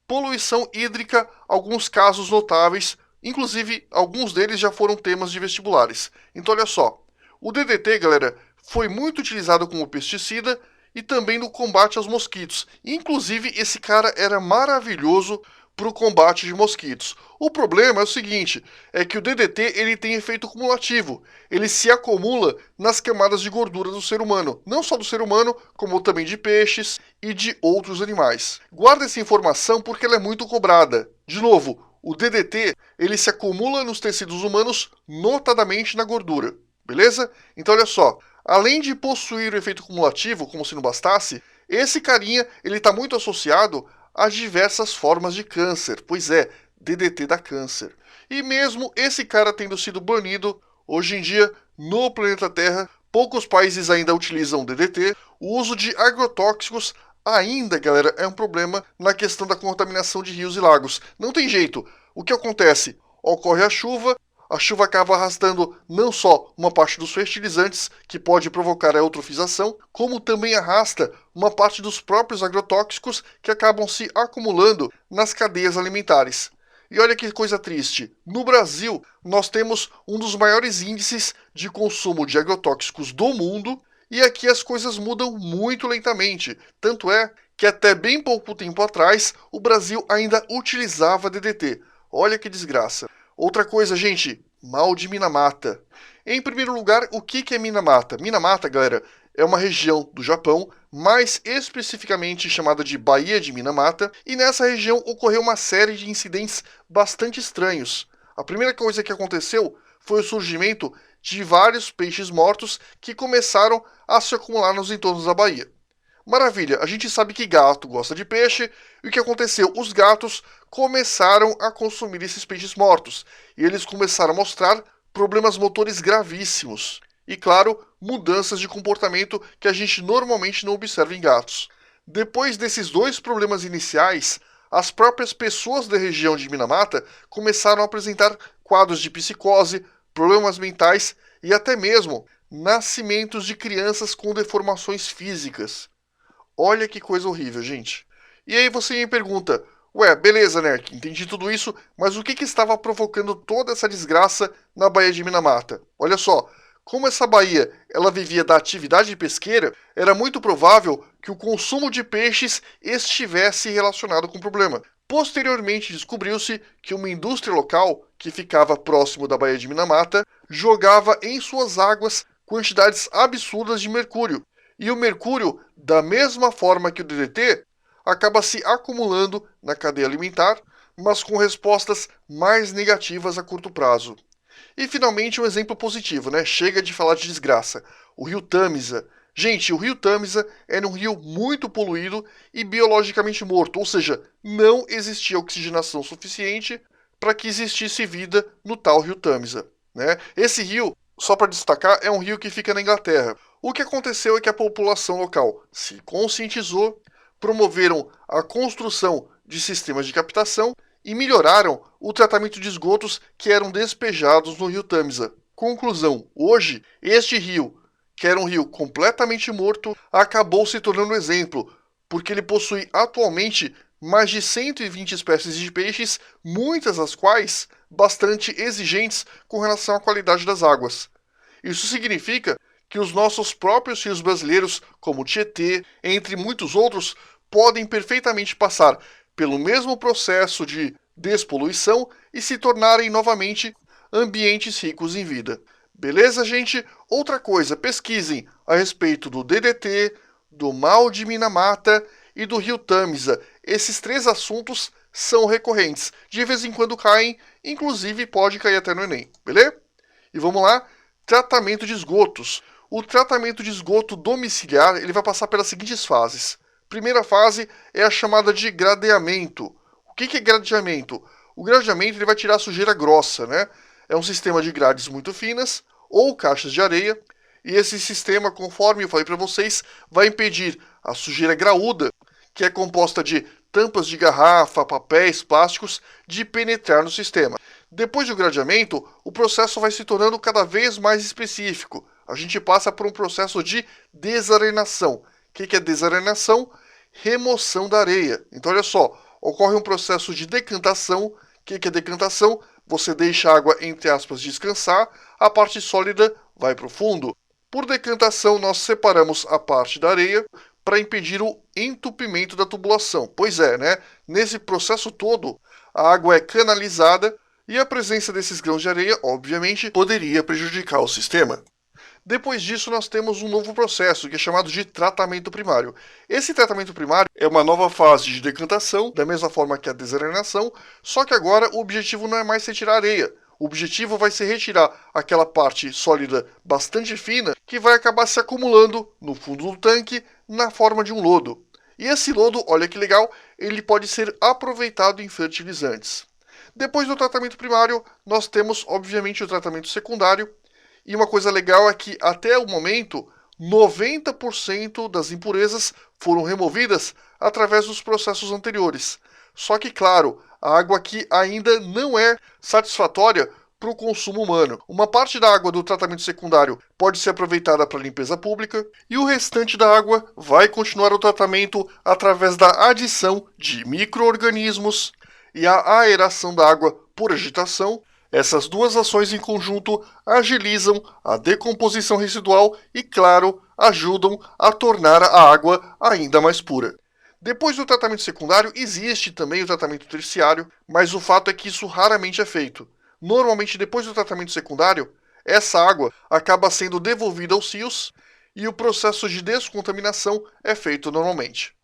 Poluição hídrica, alguns casos notáveis, inclusive alguns deles já foram temas de vestibulares. Então olha só, o DDT, galera, foi muito utilizado como pesticida e também no combate aos mosquitos. Inclusive, esse cara era maravilhoso para o combate de mosquitos. O problema é o seguinte, é que o DDT ele tem efeito cumulativo. Ele se acumula nas camadas de gordura do ser humano. Não só do ser humano, como também de peixes e de outros animais. Guarda essa informação porque ela é muito cobrada. De novo, o DDT ele se acumula nos tecidos humanos, notadamente na gordura. Beleza? Então olha só, além de possuir o efeito cumulativo, como se não bastasse, esse carinha ele está muito associado a diversas formas de câncer. Pois é, DDT dá câncer. E mesmo esse cara tendo sido banido, hoje em dia, no planeta Terra, poucos países ainda utilizam DDT. O uso de agrotóxicos ainda, galera, é um problema na questão da contaminação de rios e lagos. Não tem jeito. O que acontece? Ocorre a chuva acaba arrastando não só uma parte dos fertilizantes, que pode provocar a eutrofização, como também arrasta uma parte dos próprios agrotóxicos que acabam se acumulando nas cadeias alimentares. E olha que coisa triste, no Brasil nós temos um dos maiores índices de consumo de agrotóxicos do mundo, e aqui as coisas mudam muito lentamente, tanto é que até bem pouco tempo atrás o Brasil ainda utilizava DDT. Olha que desgraça. Outra coisa, gente, mal de Minamata. Em primeiro lugar, o que é Minamata? Minamata, galera, é uma região do Japão, mais especificamente chamada de Baía de Minamata, e nessa região ocorreu uma série de incidentes bastante estranhos. A primeira coisa que aconteceu foi o surgimento de vários peixes mortos que começaram a se acumular nos entornos da baía. Maravilha, a gente sabe que gato gosta de peixe, e o que aconteceu? Os gatos começaram a consumir esses peixes mortos, e eles começaram a mostrar problemas motores gravíssimos. E claro, mudanças de comportamento que a gente normalmente não observa em gatos. Depois desses dois problemas iniciais, as próprias pessoas da região de Minamata começaram a apresentar quadros de psicose, problemas mentais e até mesmo nascimentos de crianças com deformações físicas. Olha que coisa horrível, gente. E aí você me pergunta, ué, beleza, Nerk, entendi tudo isso, mas o que estava provocando toda essa desgraça na Baía de Minamata? Olha só, como essa baía ela vivia da atividade pesqueira, era muito provável que o consumo de peixes estivesse relacionado com o problema. Posteriormente descobriu-se que uma indústria local, que ficava próximo da Baía de Minamata, jogava em suas águas quantidades absurdas de mercúrio. E o mercúrio, da mesma forma que o DDT, acaba se acumulando na cadeia alimentar, mas com respostas mais negativas a curto prazo. E finalmente um exemplo positivo, né? Chega de falar de desgraça. O rio Tamisa. Gente, o rio Tamisa era um rio muito poluído e biologicamente morto, ou seja, não existia oxigenação suficiente para que existisse vida no tal rio Tamisa, né? Esse rio, só para destacar, é um rio que fica na Inglaterra. O que aconteceu é que a população local se conscientizou, promoveram a construção de sistemas de captação e melhoraram o tratamento de esgotos que eram despejados no rio Tamisa. Conclusão: hoje, este rio, que era um rio completamente morto, acabou se tornando um exemplo, porque ele possui atualmente mais de 120 espécies de peixes, muitas das quais bastante exigentes com relação à qualidade das águas. Isso significa que os nossos próprios rios brasileiros, como o Tietê, entre muitos outros, podem perfeitamente passar pelo mesmo processo de despoluição e se tornarem novamente ambientes ricos em vida. Beleza, gente? Outra coisa, pesquisem a respeito do DDT, do mal de Minamata e do rio Tamisa. Esses três assuntos são recorrentes. De vez em quando caem, inclusive pode cair até no Enem, beleza? E vamos lá, tratamento de esgotos. O tratamento de esgoto domiciliar ele vai passar pelas seguintes fases. Primeira fase é a chamada de gradeamento. O que é gradeamento? O gradeamento ele vai tirar a sujeira grossa, né? É um sistema de grades muito finas ou caixas de areia. E esse sistema, conforme eu falei para vocês, vai impedir a sujeira graúda, que é composta de tampas de garrafa, papéis, plásticos, de penetrar no sistema. Depois do gradeamento, o processo vai se tornando cada vez mais específico. A gente passa por um processo de desarenação. O que é desarenação? Remoção da areia. Então, olha só, ocorre um processo de decantação. O que é decantação? Você deixa a água, entre aspas, descansar, a parte sólida vai para o fundo. Por decantação, nós separamos a parte da areia para impedir o entupimento da tubulação. Pois é, né? Nesse processo todo, a água é canalizada e a presença desses grãos de areia, obviamente, poderia prejudicar o sistema. Depois disso, nós temos um novo processo, que é chamado de tratamento primário. Esse tratamento primário é uma nova fase de decantação, da mesma forma que a desarenação, só que agora o objetivo não é mais retirar areia. O objetivo vai ser retirar aquela parte sólida bastante fina, que vai acabar se acumulando no fundo do tanque, na forma de um lodo. E esse lodo, olha que legal, ele pode ser aproveitado em fertilizantes. Depois do tratamento primário, nós temos, obviamente, o tratamento secundário. E uma coisa legal é que, até o momento, 90% das impurezas foram removidas através dos processos anteriores. Só que, claro, a água aqui ainda não é satisfatória para o consumo humano. Uma parte da água do tratamento secundário pode ser aproveitada para limpeza pública e o restante da água vai continuar o tratamento através da adição de micro-organismos e a aeração da água por agitação. Essas duas ações em conjunto agilizam a decomposição residual e, claro, ajudam a tornar a água ainda mais pura. Depois do tratamento secundário, existe também o tratamento terciário, mas o fato é que isso raramente é feito. Normalmente, depois do tratamento secundário, essa água acaba sendo devolvida aos rios e o processo de descontaminação é feito normalmente.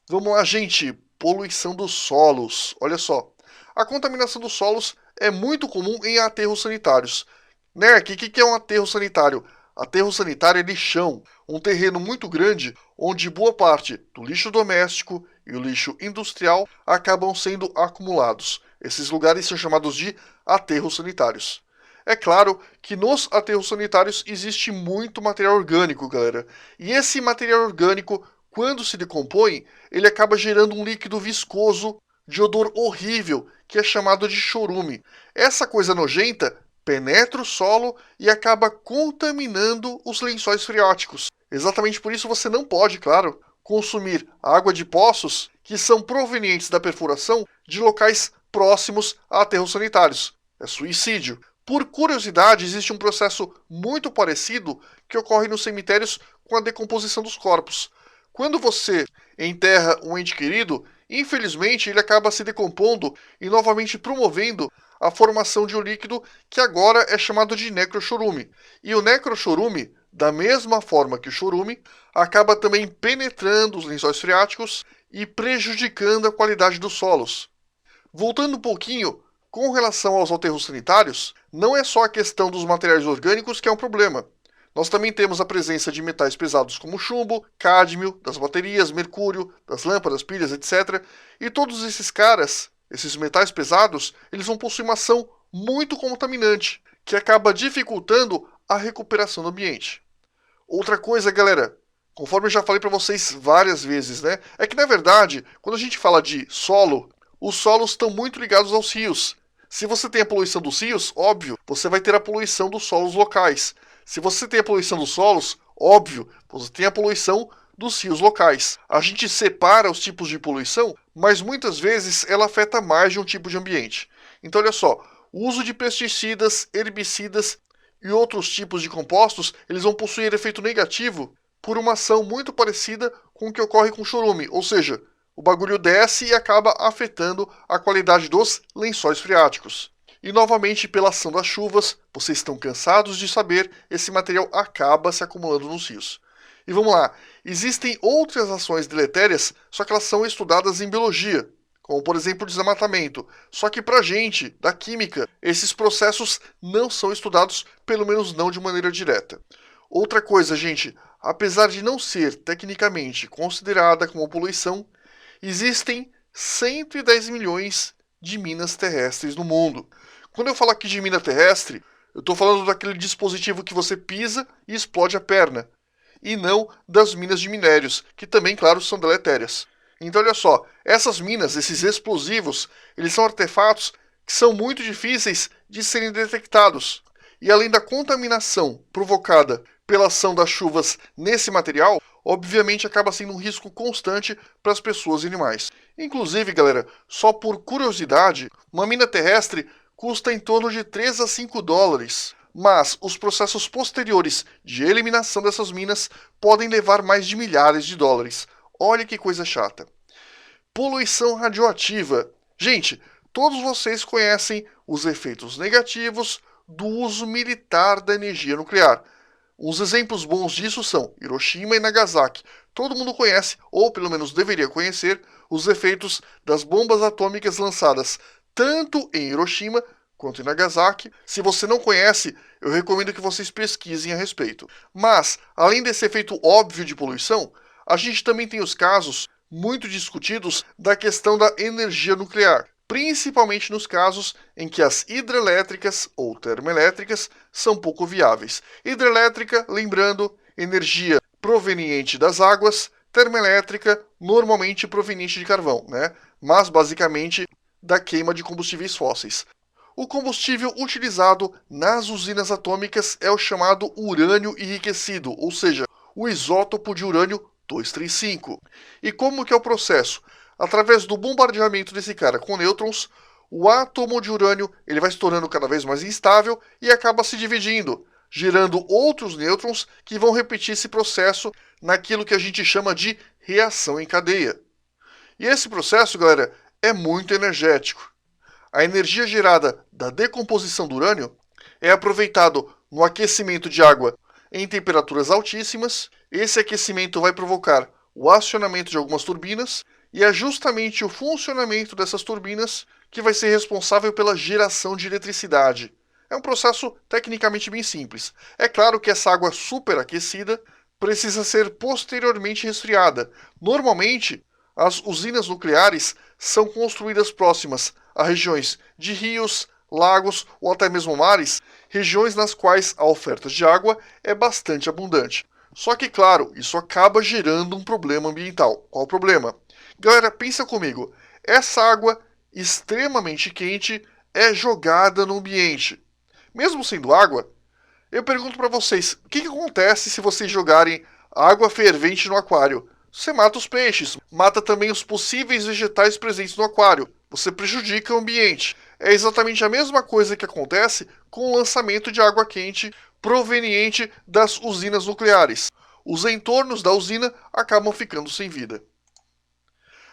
Vamos lá, gente. Poluição dos solos. Olha só. A contaminação dos solos é muito comum em aterros sanitários. Nerk, o que é um aterro sanitário? Aterro sanitário é lixão, um terreno muito grande onde boa parte do lixo doméstico e o lixo industrial acabam sendo acumulados. Esses lugares são chamados de aterros sanitários. É claro que nos aterros sanitários existe muito material orgânico, galera. E esse material orgânico, quando se decompõe, ele acaba gerando um líquido viscoso de odor horrível, que é chamado de chorume. Essa coisa nojenta penetra o solo e acaba contaminando os lençóis freáticos. Exatamente por isso você não pode, claro, consumir água de poços que são provenientes da perfuração de locais próximos a aterros sanitários. É suicídio. Por curiosidade, existe um processo muito parecido que ocorre nos cemitérios com a decomposição dos corpos. Quando você enterra um ente querido, infelizmente ele acaba se decompondo e novamente promovendo a formação de um líquido que agora é chamado de necrochorume. E o necrochorume, da mesma forma que o chorume, acaba também penetrando os lençóis freáticos e prejudicando a qualidade dos solos. Voltando um pouquinho, Com relação aos aterros sanitários, não é só a questão dos materiais orgânicos que é um problema. Nós também temos a presença de metais pesados como chumbo, cádmio, das baterias, mercúrio, das lâmpadas, pilhas, etc. E todos esses caras, esses metais pesados, eles vão possuir uma ação muito contaminante, que acaba dificultando a recuperação do ambiente. Outra coisa, galera, conforme eu já falei para vocês várias vezes, né? É que na verdade, quando a gente fala de solo, os solos estão muito ligados aos rios. Se você tem a poluição dos rios, óbvio, você vai ter a poluição dos solos locais. Se você tem a poluição dos solos, óbvio, você tem a poluição dos rios locais. A gente separa os tipos de poluição, mas muitas vezes ela afeta mais de um tipo de ambiente. Então olha só, o uso de pesticidas, herbicidas e outros tipos de compostos, eles vão possuir efeito negativo por uma ação muito parecida com o que ocorre com o chorume, ou seja, o bagulho desce e acaba afetando a qualidade dos lençóis freáticos. E novamente, pela ação das chuvas, vocês estão cansados de saber, esse material acaba se acumulando nos rios. E vamos lá, existem outras ações deletérias, só que elas são estudadas em biologia, como por exemplo o desmatamento. Só que pra gente, da química, esses processos não são estudados, pelo menos não de maneira direta. Outra coisa, gente, apesar de não ser tecnicamente considerada como poluição, existem 110 milhões de minas terrestres no mundo. Quando eu falo aqui de mina terrestre, eu estou falando daquele dispositivo que você pisa e explode a perna, e não das minas de minérios, que também, claro, são deletérias. Então olha só, essas minas, esses explosivos, eles são artefatos que são muito difíceis de serem detectados. E além da contaminação provocada pela ação das chuvas nesse material, obviamente acaba sendo um risco constante para as pessoas e animais. Inclusive, galera, só por curiosidade, uma mina terrestre custa em torno de 3 a 5 dólares. Mas os processos posteriores de eliminação dessas minas podem levar mais de milhares de dólares. Olha que coisa chata. Poluição radioativa. Gente, todos vocês conhecem os efeitos negativos do uso militar da energia nuclear. Uns exemplos bons disso são Hiroshima e Nagasaki. Todo mundo conhece, ou pelo menos deveria conhecer, os efeitos das bombas atômicas lançadas tanto em Hiroshima quanto em Nagasaki. Se você não conhece, eu recomendo que vocês pesquisem a respeito. Mas, além desse efeito óbvio de poluição, a gente também tem os casos muito discutidos da questão da energia nuclear, principalmente nos casos em que as hidrelétricas ou termoelétricas são pouco viáveis. Hidrelétrica, lembrando, energia proveniente das águas, termoelétrica, normalmente proveniente de carvão, né? Mas basicamente da queima de combustíveis fósseis. O combustível utilizado nas usinas atômicas é o chamado urânio enriquecido, ou seja, o isótopo de urânio 235. E como que é o processo? Através do bombardeamento desse cara com nêutrons, o átomo de urânio ele vai se tornando cada vez mais instável e acaba se dividindo, gerando outros nêutrons que vão repetir esse processo naquilo que a gente chama de reação em cadeia. E esse processo, galera, é muito energético. A energia gerada da decomposição do urânio é aproveitado no aquecimento de água em temperaturas altíssimas. Esse aquecimento vai provocar o acionamento de algumas turbinas e é justamente o funcionamento dessas turbinas que vai ser responsável pela geração de eletricidade. É um processo tecnicamente bem simples. É claro que essa água superaquecida precisa ser posteriormente resfriada. Normalmente, as usinas nucleares são construídas próximas a regiões de rios, lagos ou até mesmo mares, regiões nas quais a oferta de água é bastante abundante. Só que, claro, isso acaba gerando um problema ambiental. Qual o problema? Galera, pensa comigo. Essa água extremamente quente é jogada no ambiente. Mesmo sendo água, eu pergunto para vocês, o que acontece se vocês jogarem água fervente no aquário? Você mata os peixes, mata também os possíveis vegetais presentes no aquário. Você prejudica o ambiente. É exatamente a mesma coisa que acontece com o lançamento de água quente proveniente das usinas nucleares. Os entornos da usina acabam ficando sem vida.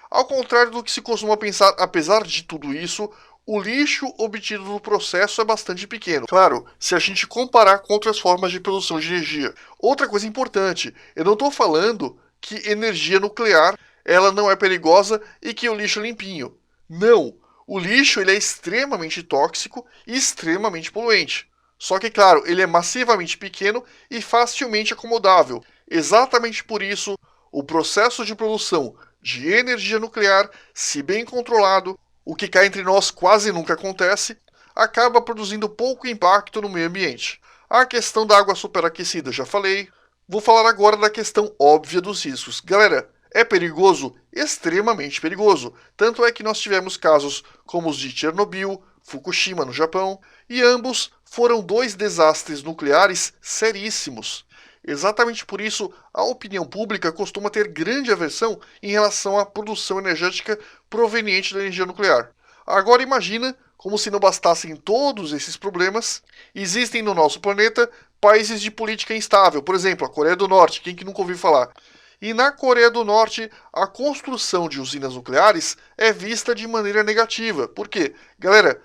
Ao contrário do que se costuma pensar, apesar de tudo isso, o lixo obtido no processo é bastante pequeno. Claro, se a gente comparar com outras formas de produção de energia. Outra coisa importante, eu não estou falando que energia nuclear ela não é perigosa e que o lixo é limpinho. Não! O lixo ele é extremamente tóxico e extremamente poluente. Só que, claro, ele é massivamente pequeno e facilmente acomodável. Exatamente por isso, o processo de produção de energia nuclear, se bem controlado, o que cá entre nós quase nunca acontece, acaba produzindo pouco impacto no meio ambiente. A questão da água superaquecida, já falei. Vou falar agora da questão óbvia dos riscos. Galera, é perigoso? Extremamente perigoso. Tanto é que nós tivemos casos como os de Chernobyl, Fukushima no Japão, e ambos foram dois desastres nucleares seríssimos. Exatamente por isso, a opinião pública costuma ter grande aversão em relação à produção energética proveniente da energia nuclear. Agora imagina, como se não bastassem todos esses problemas, existem no nosso planeta países de política instável, por exemplo, a Coreia do Norte, quem que nunca ouviu falar? E na Coreia do Norte, a construção de usinas nucleares é vista de maneira negativa. Por quê? Galera,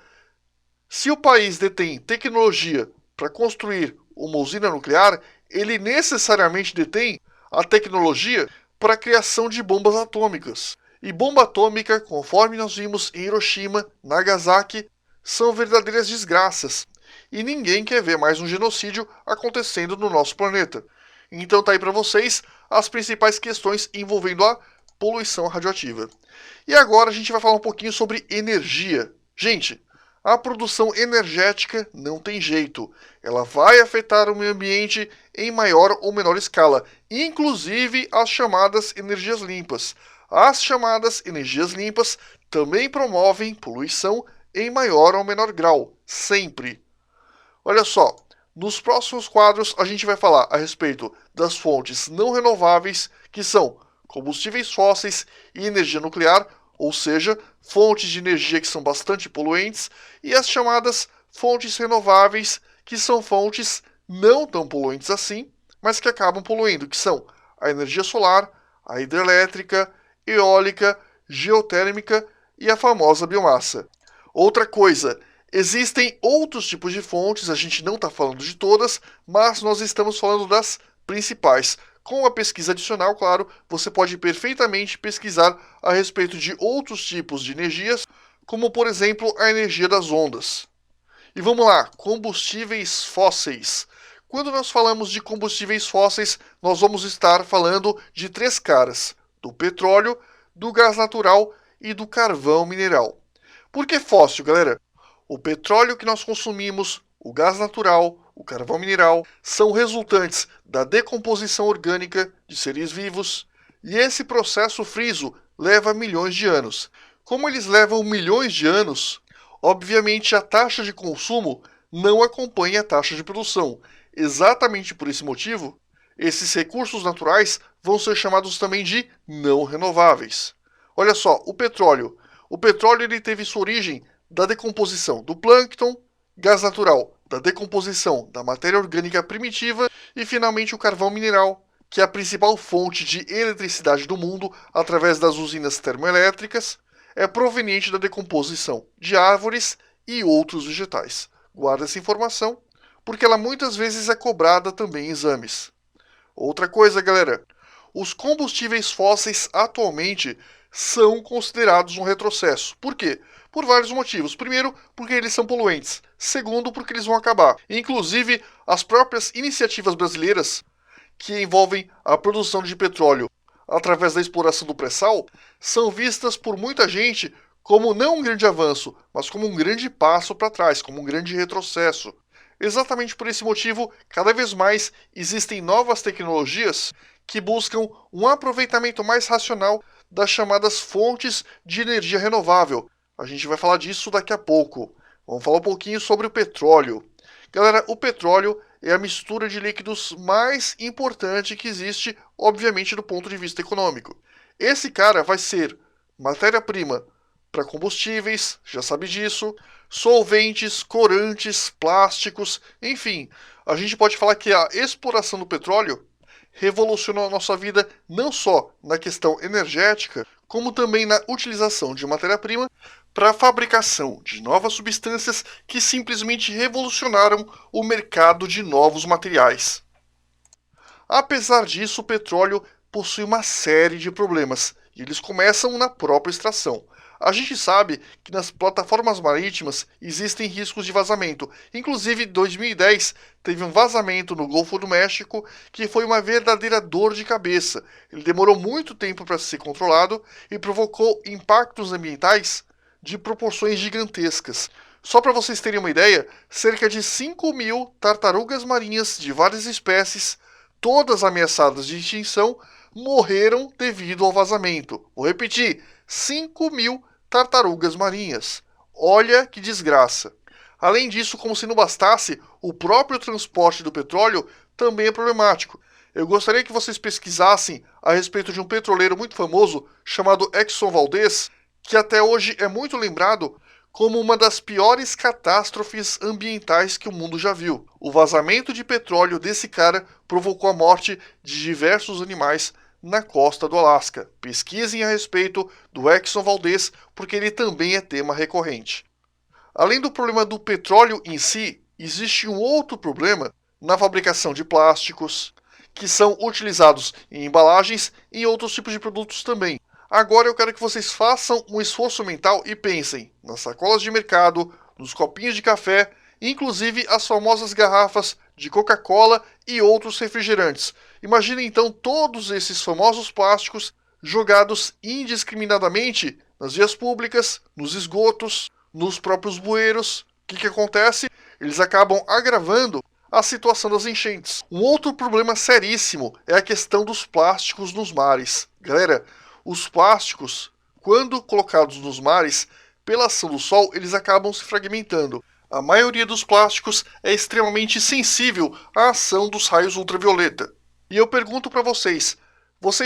se o país detém tecnologia para construir uma usina nuclear, ele necessariamente detém a tecnologia para a criação de bombas atômicas. E bomba atômica, conforme nós vimos em Hiroshima, Nagasaki, são verdadeiras desgraças. E ninguém quer ver mais um genocídio acontecendo no nosso planeta. Então tá aí para vocês as principais questões envolvendo a poluição radioativa. E agora a gente vai falar um pouquinho sobre energia. Gente, a produção energética não tem jeito. Ela vai afetar o meio ambiente em maior ou menor escala, inclusive as chamadas energias limpas. As chamadas energias limpas também promovem poluição em maior ou menor grau, sempre. Olha só, nos próximos quadros a gente vai falar a respeito das fontes não renováveis, que são combustíveis fósseis e energia nuclear, ou seja, fontes de energia que são bastante poluentes, e as chamadas fontes renováveis, que são fontes não tão poluentes assim, mas que acabam poluindo, que são a energia solar, a hidrelétrica, eólica, geotérmica e a famosa biomassa. Outra coisa, existem outros tipos de fontes, a gente não está falando de todas, mas nós estamos falando das principais. Com a pesquisa adicional, claro, você pode perfeitamente pesquisar a respeito de outros tipos de energias, como por exemplo a energia das ondas. E vamos lá, combustíveis fósseis. Quando nós falamos de combustíveis fósseis, nós vamos estar falando de três caras: do petróleo, do gás natural e do carvão mineral. Por que fóssil, galera? O petróleo que nós consumimos, o gás natural, o carvão mineral, são resultantes da decomposição orgânica de seres vivos, e esse processo friso leva milhões de anos. Como eles levam milhões de anos, obviamente a taxa de consumo não acompanha a taxa de produção. Exatamente por esse motivo, esses recursos naturais vão ser chamados também de não renováveis. Olha só, o petróleo. O petróleo ele teve sua origem da decomposição do plâncton, gás natural, da decomposição da matéria orgânica primitiva e finalmente o carvão mineral, que é a principal fonte de eletricidade do mundo através das usinas termoelétricas, é proveniente da decomposição de árvores e outros vegetais. Guarda essa informação, porque ela muitas vezes é cobrada também em exames. Outra coisa, galera, os combustíveis fósseis atualmente são considerados um retrocesso. Por quê? Por vários motivos. Primeiro, porque eles são poluentes. Segundo, porque eles vão acabar. Inclusive, as próprias iniciativas brasileiras que envolvem a produção de petróleo através da exploração do pré-sal são vistas por muita gente como não um grande avanço, mas como um grande passo para trás, como um grande retrocesso. Exatamente por esse motivo, cada vez mais existem novas tecnologias que buscam um aproveitamento mais racional das chamadas fontes de energia renovável. A gente vai falar disso daqui a pouco. Vamos falar um pouquinho sobre o petróleo. Galera, o petróleo é a mistura de líquidos mais importante que existe, obviamente, do ponto de vista econômico. Esse cara vai ser matéria-prima para combustíveis, já sabe disso, solventes, corantes, plásticos, enfim. A gente pode falar que a exploração do petróleo revolucionou a nossa vida não só na questão energética, como também na utilização de matéria-prima para a fabricação de novas substâncias que simplesmente revolucionaram o mercado de novos materiais. Apesar disso, o petróleo possui uma série de problemas, e eles começam na própria extração. A gente sabe que nas plataformas marítimas existem riscos de vazamento. Inclusive, em 2010 teve um vazamento no Golfo do México que foi uma verdadeira dor de cabeça. Ele demorou muito tempo para ser controlado e provocou impactos ambientais de proporções gigantescas. Só para vocês terem uma ideia, cerca de 5.000 tartarugas marinhas de várias espécies, todas ameaçadas de extinção, morreram devido ao vazamento. Vou repetir, 5.000 tartarugas marinhas. Olha que desgraça. Além disso, como se não bastasse, o próprio transporte do petróleo também é problemático. Eu gostaria que vocês pesquisassem a respeito de um petroleiro muito famoso chamado Exxon Valdez, que até hoje é muito lembrado como uma das piores catástrofes ambientais que o mundo já viu. O vazamento de petróleo desse cara provocou a morte de diversos animais na costa do Alasca. Pesquisem a respeito do Exxon Valdez, porque ele também é tema recorrente. Além do problema do petróleo em si, existe um outro problema na fabricação de plásticos, que são utilizados em embalagens e em outros tipos de produtos também. Agora eu quero que vocês façam um esforço mental e pensem nas sacolas de mercado, nos copinhos de café, inclusive as famosas garrafas de Coca-Cola e outros refrigerantes. Imaginem então todos esses famosos plásticos jogados indiscriminadamente nas vias públicas, nos esgotos, nos próprios bueiros. O que acontece? Eles acabam agravando a situação das enchentes. Um outro problema seríssimo é a questão dos plásticos nos mares. Galera, os plásticos, quando colocados nos mares, pela ação do sol, eles acabam se fragmentando. A maioria dos plásticos é extremamente sensível à ação dos raios ultravioleta. E eu pergunto para vocês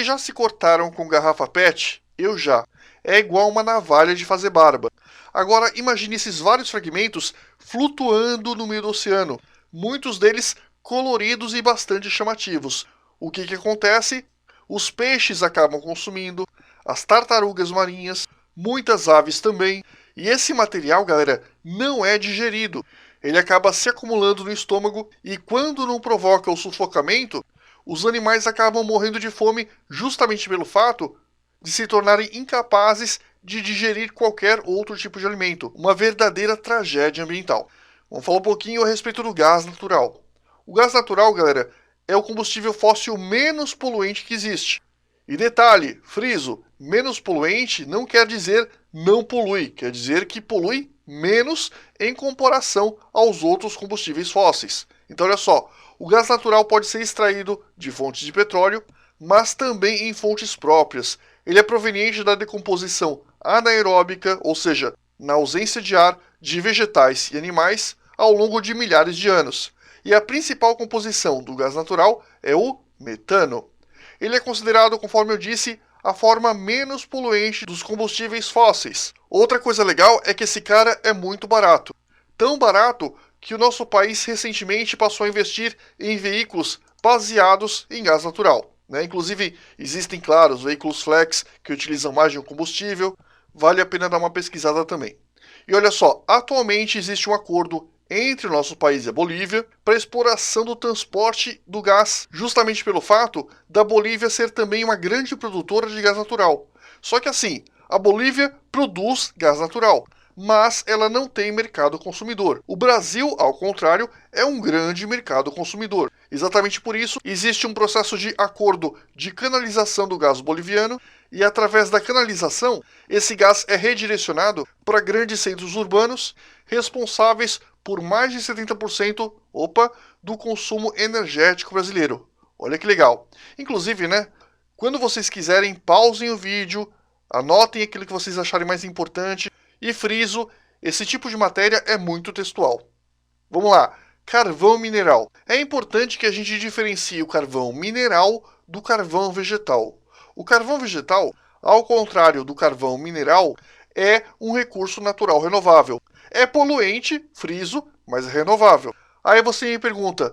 já se cortaram com garrafa PET? Eu já. É igual uma navalha de fazer barba. Agora imagine esses vários fragmentos flutuando no meio do oceano, muitos deles coloridos e bastante chamativos. O que acontece? Os peixes acabam consumindo, as tartarugas marinhas, muitas aves também. E esse material, galera, não é digerido. Ele acaba se acumulando no estômago e quando não provoca o sufocamento, os animais acabam morrendo de fome justamente pelo fato de se tornarem incapazes de digerir qualquer outro tipo de alimento. Uma verdadeira tragédia ambiental. Vamos falar um pouquinho a respeito do gás natural. O gás natural, galera, é o combustível fóssil menos poluente que existe. E detalhe, friso, menos poluente não quer dizer não polui, quer dizer que polui menos em comparação aos outros combustíveis fósseis. Então olha só, o gás natural pode ser extraído de fontes de petróleo, mas também em fontes próprias. Ele é proveniente da decomposição anaeróbica, ou seja, na ausência de ar, de vegetais e animais, ao longo de milhares de anos. E a principal composição do gás natural é o metano. Ele é considerado, conforme eu disse, a forma menos poluente dos combustíveis fósseis. Outra coisa legal é que esse cara é muito barato. Tão barato que o nosso país recentemente passou a investir em veículos baseados em gás natural. Inclusive, existem, claro, os veículos flex que utilizam mais de um combustível. Vale a pena dar uma pesquisada também. E olha só, atualmente existe um acordo entre o nosso país e a Bolívia para a exploração do transporte do gás, justamente pelo fato da Bolívia ser também uma grande produtora de gás natural. Só que assim, a Bolívia produz gás natural, mas ela não tem mercado consumidor. O Brasil, ao contrário, é um grande mercado consumidor. Exatamente por isso, existe um processo de acordo de canalização do gás boliviano e através da canalização, esse gás é redirecionado para grandes centros urbanos responsáveis por mais de 70% do consumo energético brasileiro. Olha que legal. Inclusive, quando vocês quiserem, pausem o vídeo, anotem aquilo que vocês acharem mais importante e friso, esse tipo de matéria é muito textual. Vamos lá. Carvão mineral. É importante que a gente diferencie o carvão mineral do carvão vegetal. O carvão vegetal, ao contrário do carvão mineral, é um recurso natural renovável. É poluente, friso, mas é renovável. Aí você me pergunta,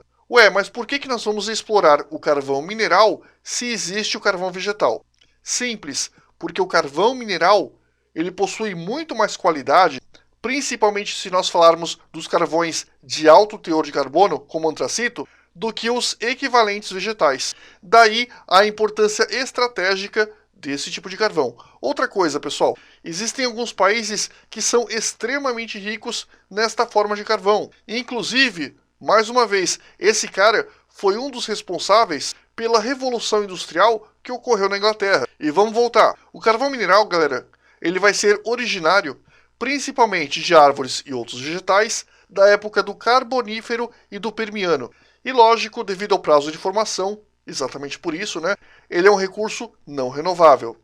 mas por que nós vamos explorar o carvão mineral se existe o carvão vegetal? Simples, porque o carvão mineral ele possui muito mais qualidade, principalmente se nós falarmos dos carvões de alto teor de carbono, como antracito, do que os equivalentes vegetais. Daí a importância estratégica desse tipo de carvão. Outra coisa, pessoal, existem alguns países que são extremamente ricos nesta forma de carvão. Inclusive, mais uma vez, esse cara foi um dos responsáveis pela Revolução Industrial que ocorreu na Inglaterra. E vamos voltar. O carvão mineral, galera, ele vai ser originário principalmente de árvores e outros vegetais da época do Carbonífero e do Permiano. E lógico, devido ao prazo de formação, exatamente por isso, né, ele é um recurso não renovável.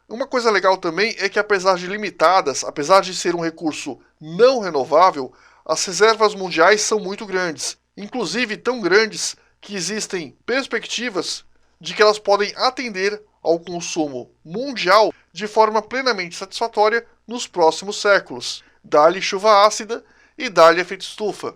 Uma coisa legal também é que apesar de limitadas, apesar de ser um recurso não renovável, as reservas mundiais são muito grandes. Inclusive tão grandes que existem perspectivas de que elas podem atender ao consumo mundial de forma plenamente satisfatória nos próximos séculos. Dá-lhe chuva ácida e dá-lhe efeito estufa.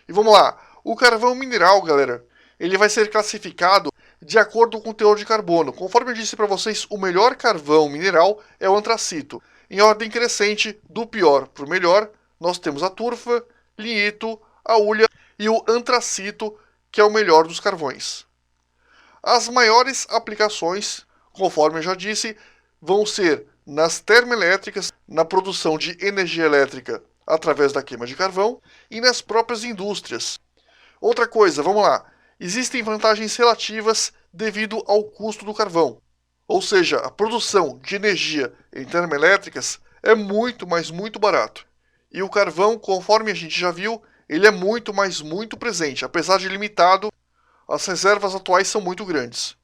E vamos lá, o carvão mineral, galera, ele vai ser classificado de acordo com o teor de carbono. Conforme eu disse para vocês, o melhor carvão mineral é o antracito. Em ordem crescente, do pior para o melhor, nós temos a turfa, lignito, a hulha e o antracito, que é o melhor dos carvões. As maiores aplicações, conforme eu já disse, vão ser nas termoelétricas, na produção de energia elétrica através da queima de carvão e nas próprias indústrias. Outra coisa, vamos lá. Existem vantagens relativas devido ao custo do carvão. Ou seja, a produção de energia em termoelétricas é muito, mas muito barato. E o carvão, conforme a gente já viu, ele é muito, mas muito presente. Apesar de limitado, as reservas atuais são muito grandes.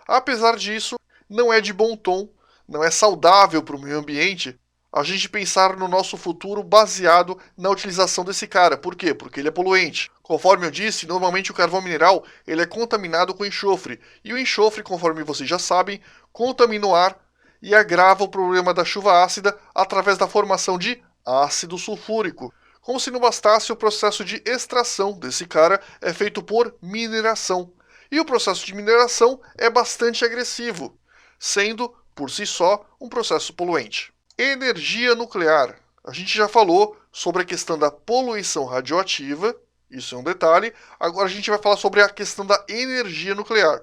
Apesar disso, não é de bom tom, não é saudável para o meio ambiente a gente pensar no nosso futuro baseado na utilização desse cara. Por quê? Porque ele é poluente. Conforme eu disse, normalmente o carvão mineral ele é contaminado com enxofre. E o enxofre, conforme vocês já sabem, contamina o ar e agrava o problema da chuva ácida através da formação de ácido sulfúrico. Como se não bastasse, o processo de extração desse cara é feito por mineração. E o processo de mineração é bastante agressivo, sendo, por si só, um processo poluente. Energia nuclear. A gente já falou sobre a questão da poluição radioativa, isso é um detalhe. Agora a gente vai falar sobre a questão da energia nuclear.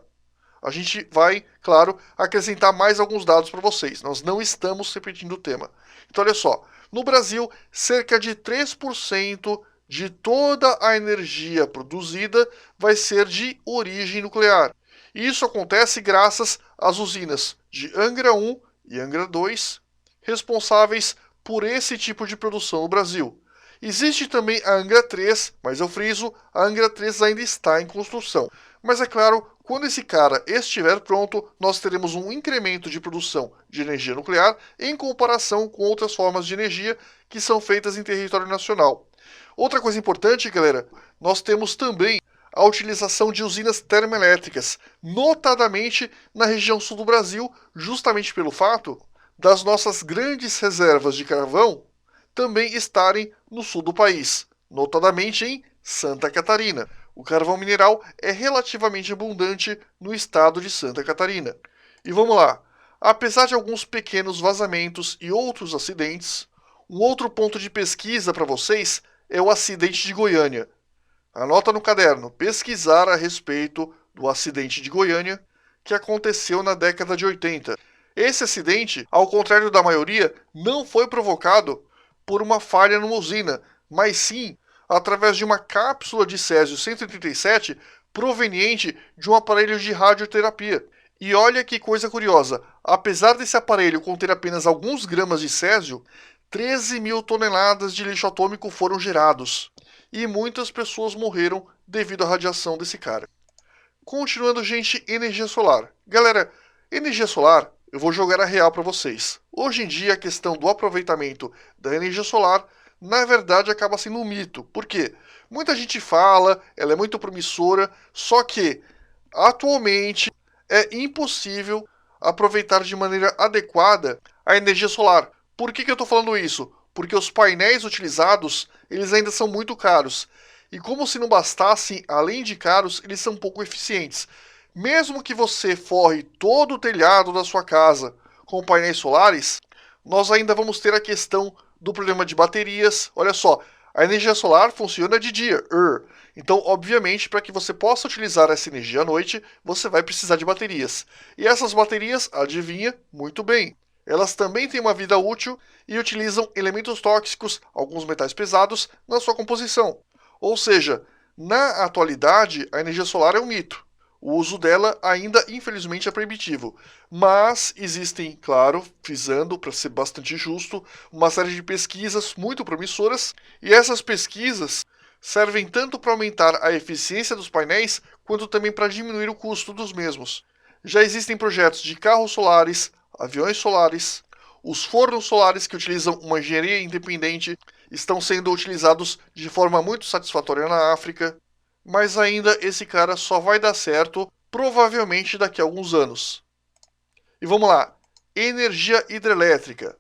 A gente vai, claro, acrescentar mais alguns dados para vocês. Nós não estamos repetindo o tema. Então, olha só. No Brasil, cerca de 3% de toda a energia produzida vai ser de origem nuclear. E isso acontece graças às usinas de Angra 1 e Angra 2, responsáveis por esse tipo de produção no Brasil. Existe também a Angra 3, mas eu friso, a Angra 3 ainda está em construção. Mas é claro, quando esse cara estiver pronto, nós teremos um incremento de produção de energia nuclear em comparação com outras formas de energia que são feitas em território nacional. Outra coisa importante, galera, nós temos também a utilização de usinas termoelétricas, notadamente na região sul do Brasil, justamente pelo fato das nossas grandes reservas de carvão também estarem no sul do país, notadamente em Santa Catarina. O carvão mineral é relativamente abundante no estado de Santa Catarina. E vamos lá. Apesar de alguns pequenos vazamentos e outros acidentes, um outro ponto de pesquisa para vocês é o acidente de Goiânia. Anota no caderno, pesquisar a respeito do acidente de Goiânia que aconteceu na década de 80. Esse acidente, ao contrário da maioria, não foi provocado por uma falha numa usina, mas sim através de uma cápsula de Césio-137 proveniente de um aparelho de radioterapia. E olha que coisa curiosa, apesar desse aparelho conter apenas alguns gramas de césio, 13 mil toneladas de lixo atômico foram gerados. E muitas pessoas morreram devido à radiação desse cara. Continuando, gente, energia solar. Galera, energia solar, eu vou jogar a real para vocês. Hoje em dia, a questão do aproveitamento da energia solar na verdade acaba sendo um mito. Por quê? Muita gente fala, ela é muito promissora, só que atualmente é impossível aproveitar de maneira adequada a energia solar. Por que eu estou falando isso? Porque os painéis utilizados, eles ainda são muito caros. E como se não bastassem, além de caros, eles são pouco eficientes. Mesmo que você forre todo o telhado da sua casa com painéis solares, nós ainda vamos ter a questão do problema de baterias. Olha só, A energia solar funciona de dia, então, obviamente, para que você possa utilizar essa energia à noite, você vai precisar de baterias. E essas baterias, adivinha, muito bem, elas também têm uma vida útil e utilizam elementos tóxicos, alguns metais pesados, na sua composição. Ou seja, na atualidade, a energia solar é um mito. O uso dela ainda, infelizmente, é proibitivo. Mas existem, claro, frisando, para ser bastante justo, uma série de pesquisas muito promissoras, e essas pesquisas servem tanto para aumentar a eficiência dos painéis, quanto também para diminuir o custo dos mesmos. Já existem projetos de carros solares, aviões solares, os fornos solares que utilizam uma engenharia independente estão sendo utilizados de forma muito satisfatória na África, mas ainda esse cara só vai dar certo provavelmente daqui a alguns anos. E vamos lá, energia hidrelétrica.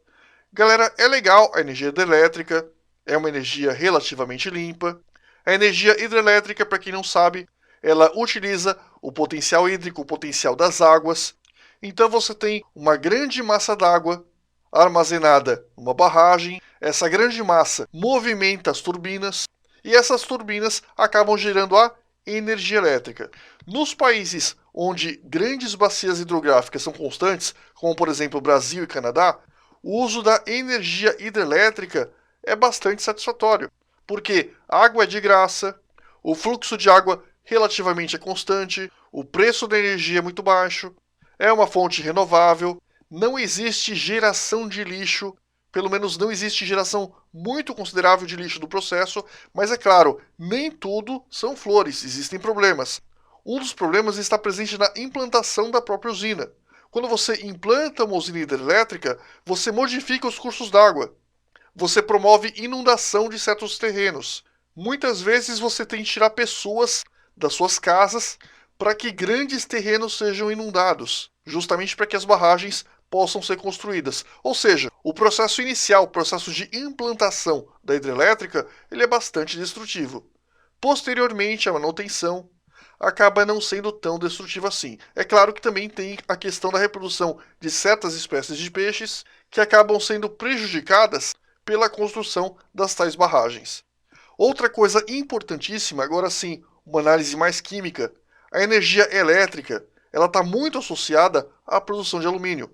Galera, é legal a energia hidrelétrica, é uma energia relativamente limpa. A energia hidrelétrica, para quem não sabe, ela utiliza o potencial hídrico, o potencial das águas. Então você tem uma grande massa d'água armazenada numa barragem. Essa grande massa movimenta as turbinas e essas turbinas acabam gerando a energia elétrica. Nos países onde grandes bacias hidrográficas são constantes, como por exemplo Brasil e Canadá, o uso da energia hidrelétrica é bastante satisfatório, porque a água é de graça, o fluxo de água relativamente é constante, o preço da energia é muito baixo, é uma fonte renovável, não existe geração de lixo, pelo menos não existe geração muito considerável de lixo do processo, mas é claro, nem tudo são flores, existem problemas. Um dos problemas está presente na implantação da própria usina. Quando você implanta uma usina hidrelétrica, você modifica os cursos d'água. Você promove inundação de certos terrenos. Muitas vezes você tem que tirar pessoas das suas casas para que grandes terrenos sejam inundados, justamente para que as barragens possam ser construídas. Ou seja, o processo inicial, o processo de implantação da hidrelétrica, ele é bastante destrutivo. Posteriormente, a manutenção acaba não sendo tão destrutiva assim. É claro que também tem a questão da reprodução de certas espécies de peixes que acabam sendo prejudicadas pela construção das tais barragens. Outra coisa importantíssima, agora sim, uma análise mais química, a energia elétrica, ela está muito associada à produção de alumínio.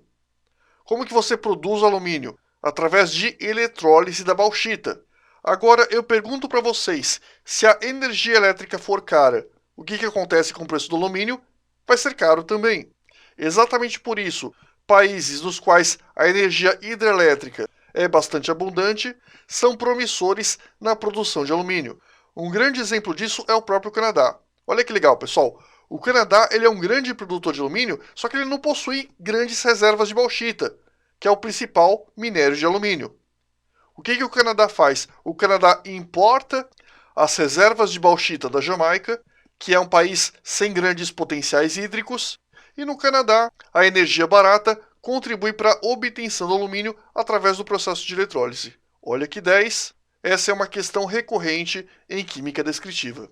Como que você produz alumínio? Através de eletrólise da bauxita. Agora eu pergunto para vocês, se a energia elétrica for cara, o que acontece com o preço do alumínio? Vai ser caro também. Exatamente por isso, países nos quais a energia hidrelétrica é bastante abundante são promissores na produção de alumínio. Um grande exemplo disso é o próprio Canadá. Olha que legal, pessoal. O Canadá ele é um grande produtor de alumínio, só que ele não possui grandes reservas de bauxita, que é o principal minério de alumínio. O que o Canadá faz? O Canadá importa as reservas de bauxita da Jamaica, que é um país sem grandes potenciais hídricos, e no Canadá a energia barata contribui para a obtenção do alumínio através do processo de eletrólise. Olha que 10! Essa é uma questão recorrente em química descritiva.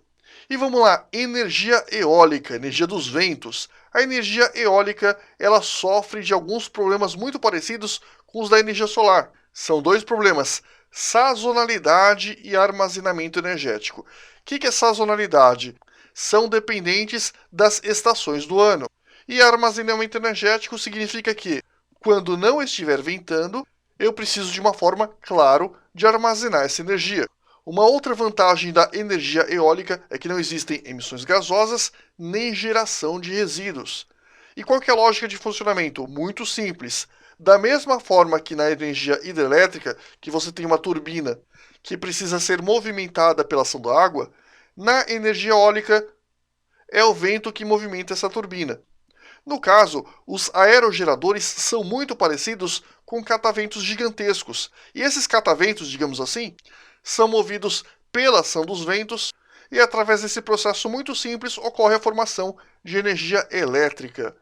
E vamos lá, energia eólica, energia dos ventos. A energia eólica, ela sofre de alguns problemas muito parecidos com os da energia solar. São dois problemas, sazonalidade e armazenamento energético. O que é sazonalidade? São dependentes das estações do ano. E armazenamento energético significa que, quando não estiver ventando, eu preciso de uma forma, claro, de armazenar essa energia. Uma outra vantagem da energia eólica é que não existem emissões gasosas nem geração de resíduos. E qual que é a lógica de funcionamento? Muito simples. Da mesma forma que na energia hidrelétrica, que você tem uma turbina que precisa ser movimentada pela ação da água, na energia eólica é o vento que movimenta essa turbina. No caso, os aerogeradores são muito parecidos com cataventos gigantescos. E esses cataventos, digamos assim, são movidos pela ação dos ventos e através desse processo muito simples ocorre a formação de energia elétrica.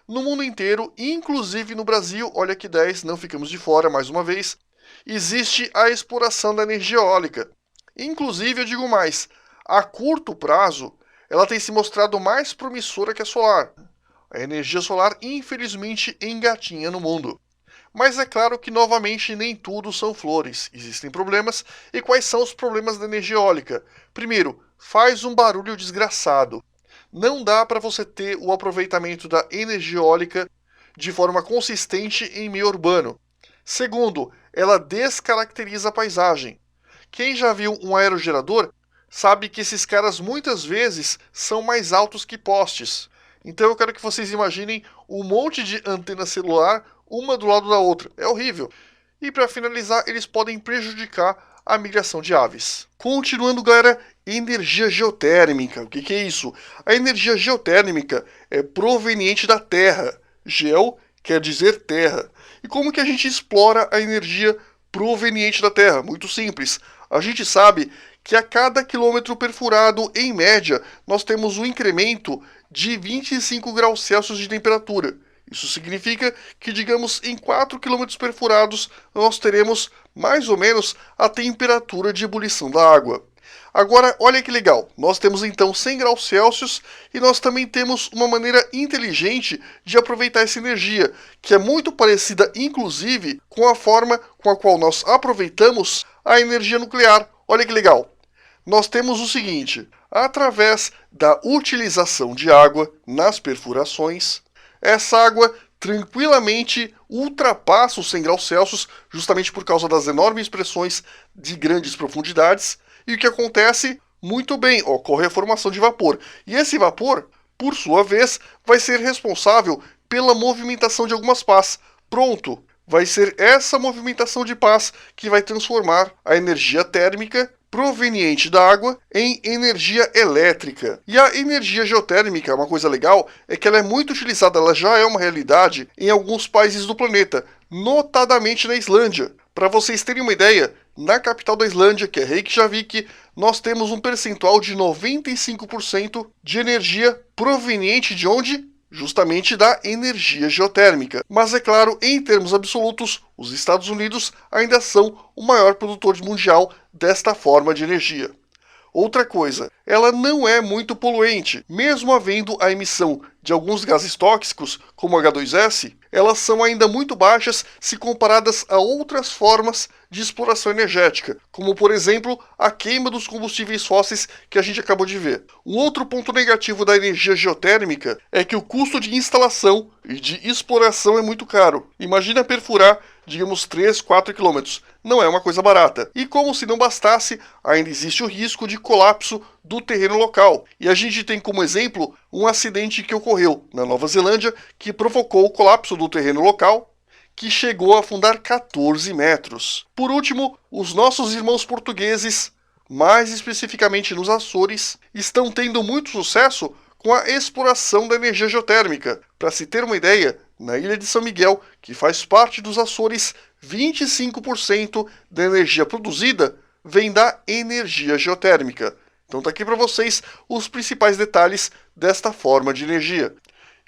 No mundo inteiro, inclusive no Brasil, olha que 10, não ficamos de fora mais uma vez, existe a exploração da energia eólica. Inclusive, eu digo mais, a curto prazo, ela tem se mostrado mais promissora que a solar. A energia solar, infelizmente, engatinha no mundo. Mas é claro que, novamente, nem tudo são flores. Existem problemas. E quais são os problemas da energia eólica? Primeiro, faz um barulho desgraçado. Não dá para você ter o aproveitamento da energia eólica de forma consistente em meio urbano. Segundo, ela descaracteriza a paisagem. Quem já viu um aerogerador sabe que esses caras muitas vezes são mais altos que postes. Então eu quero que vocês imaginem um monte de antena celular, uma do lado da outra. É horrível. E para finalizar, eles podem prejudicar a migração de aves. Continuando, galera, energia geotérmica. O que é isso? A energia geotérmica é proveniente da Terra. Geo quer dizer terra. E como que a gente explora a energia proveniente da Terra? Muito simples. A gente sabe que a cada quilômetro perfurado, em média, nós temos um incremento de 25 graus Celsius de temperatura. Isso significa que, digamos, em 4 quilômetros perfurados, nós teremos mais ou menos a temperatura de ebulição da água. Agora, olha que legal, nós temos então 100 graus Celsius e nós também temos uma maneira inteligente de aproveitar essa energia, que é muito parecida, inclusive, com a forma com a qual nós aproveitamos a energia nuclear. Olha que legal. Nós temos o seguinte, através da utilização de água nas perfurações, essa água tranquilamente ultrapassa os 100 graus Celsius, justamente por causa das enormes pressões de grandes profundidades. E o que acontece? Muito bem, ocorre a formação de vapor. E esse vapor, por sua vez, vai ser responsável pela movimentação de algumas pás. Pronto! Vai ser essa movimentação de pás que vai transformar a energia térmica proveniente da água em energia elétrica. E a energia geotérmica, uma coisa legal, é que ela é muito utilizada, ela já é uma realidade em alguns países do planeta, notadamente na Islândia. Para vocês terem uma ideia, na capital da Islândia, que é Reykjavik, nós temos um percentual de 95% de energia proveniente de onde? Justamente da energia geotérmica. Mas é claro, em termos absolutos, os Estados Unidos ainda são o maior produtor mundial desta forma de energia. Outra coisa, ela não é muito poluente. Mesmo havendo a emissão de alguns gases tóxicos, como H2S, elas são ainda muito baixas se comparadas a outras formas de exploração energética, como por exemplo a queima dos combustíveis fósseis que a gente acabou de ver. Um outro ponto negativo da energia geotérmica é que o custo de instalação e de exploração é muito caro. Imagina perfurar, digamos, 3, 4 quilômetros. Não é uma coisa barata. E como se não bastasse, ainda existe o risco de colapso do terreno local. E a gente tem como exemplo um acidente que ocorreu na Nova Zelândia que provocou o colapso do terreno local, que chegou a afundar 14 metros. Por último, os nossos irmãos portugueses, mais especificamente nos Açores, estão tendo muito sucesso com a exploração da energia geotérmica. Para se ter uma ideia, na ilha de São Miguel, que faz parte dos Açores, 25% da energia produzida vem da energia geotérmica. Então tá aqui para vocês os principais detalhes desta forma de energia.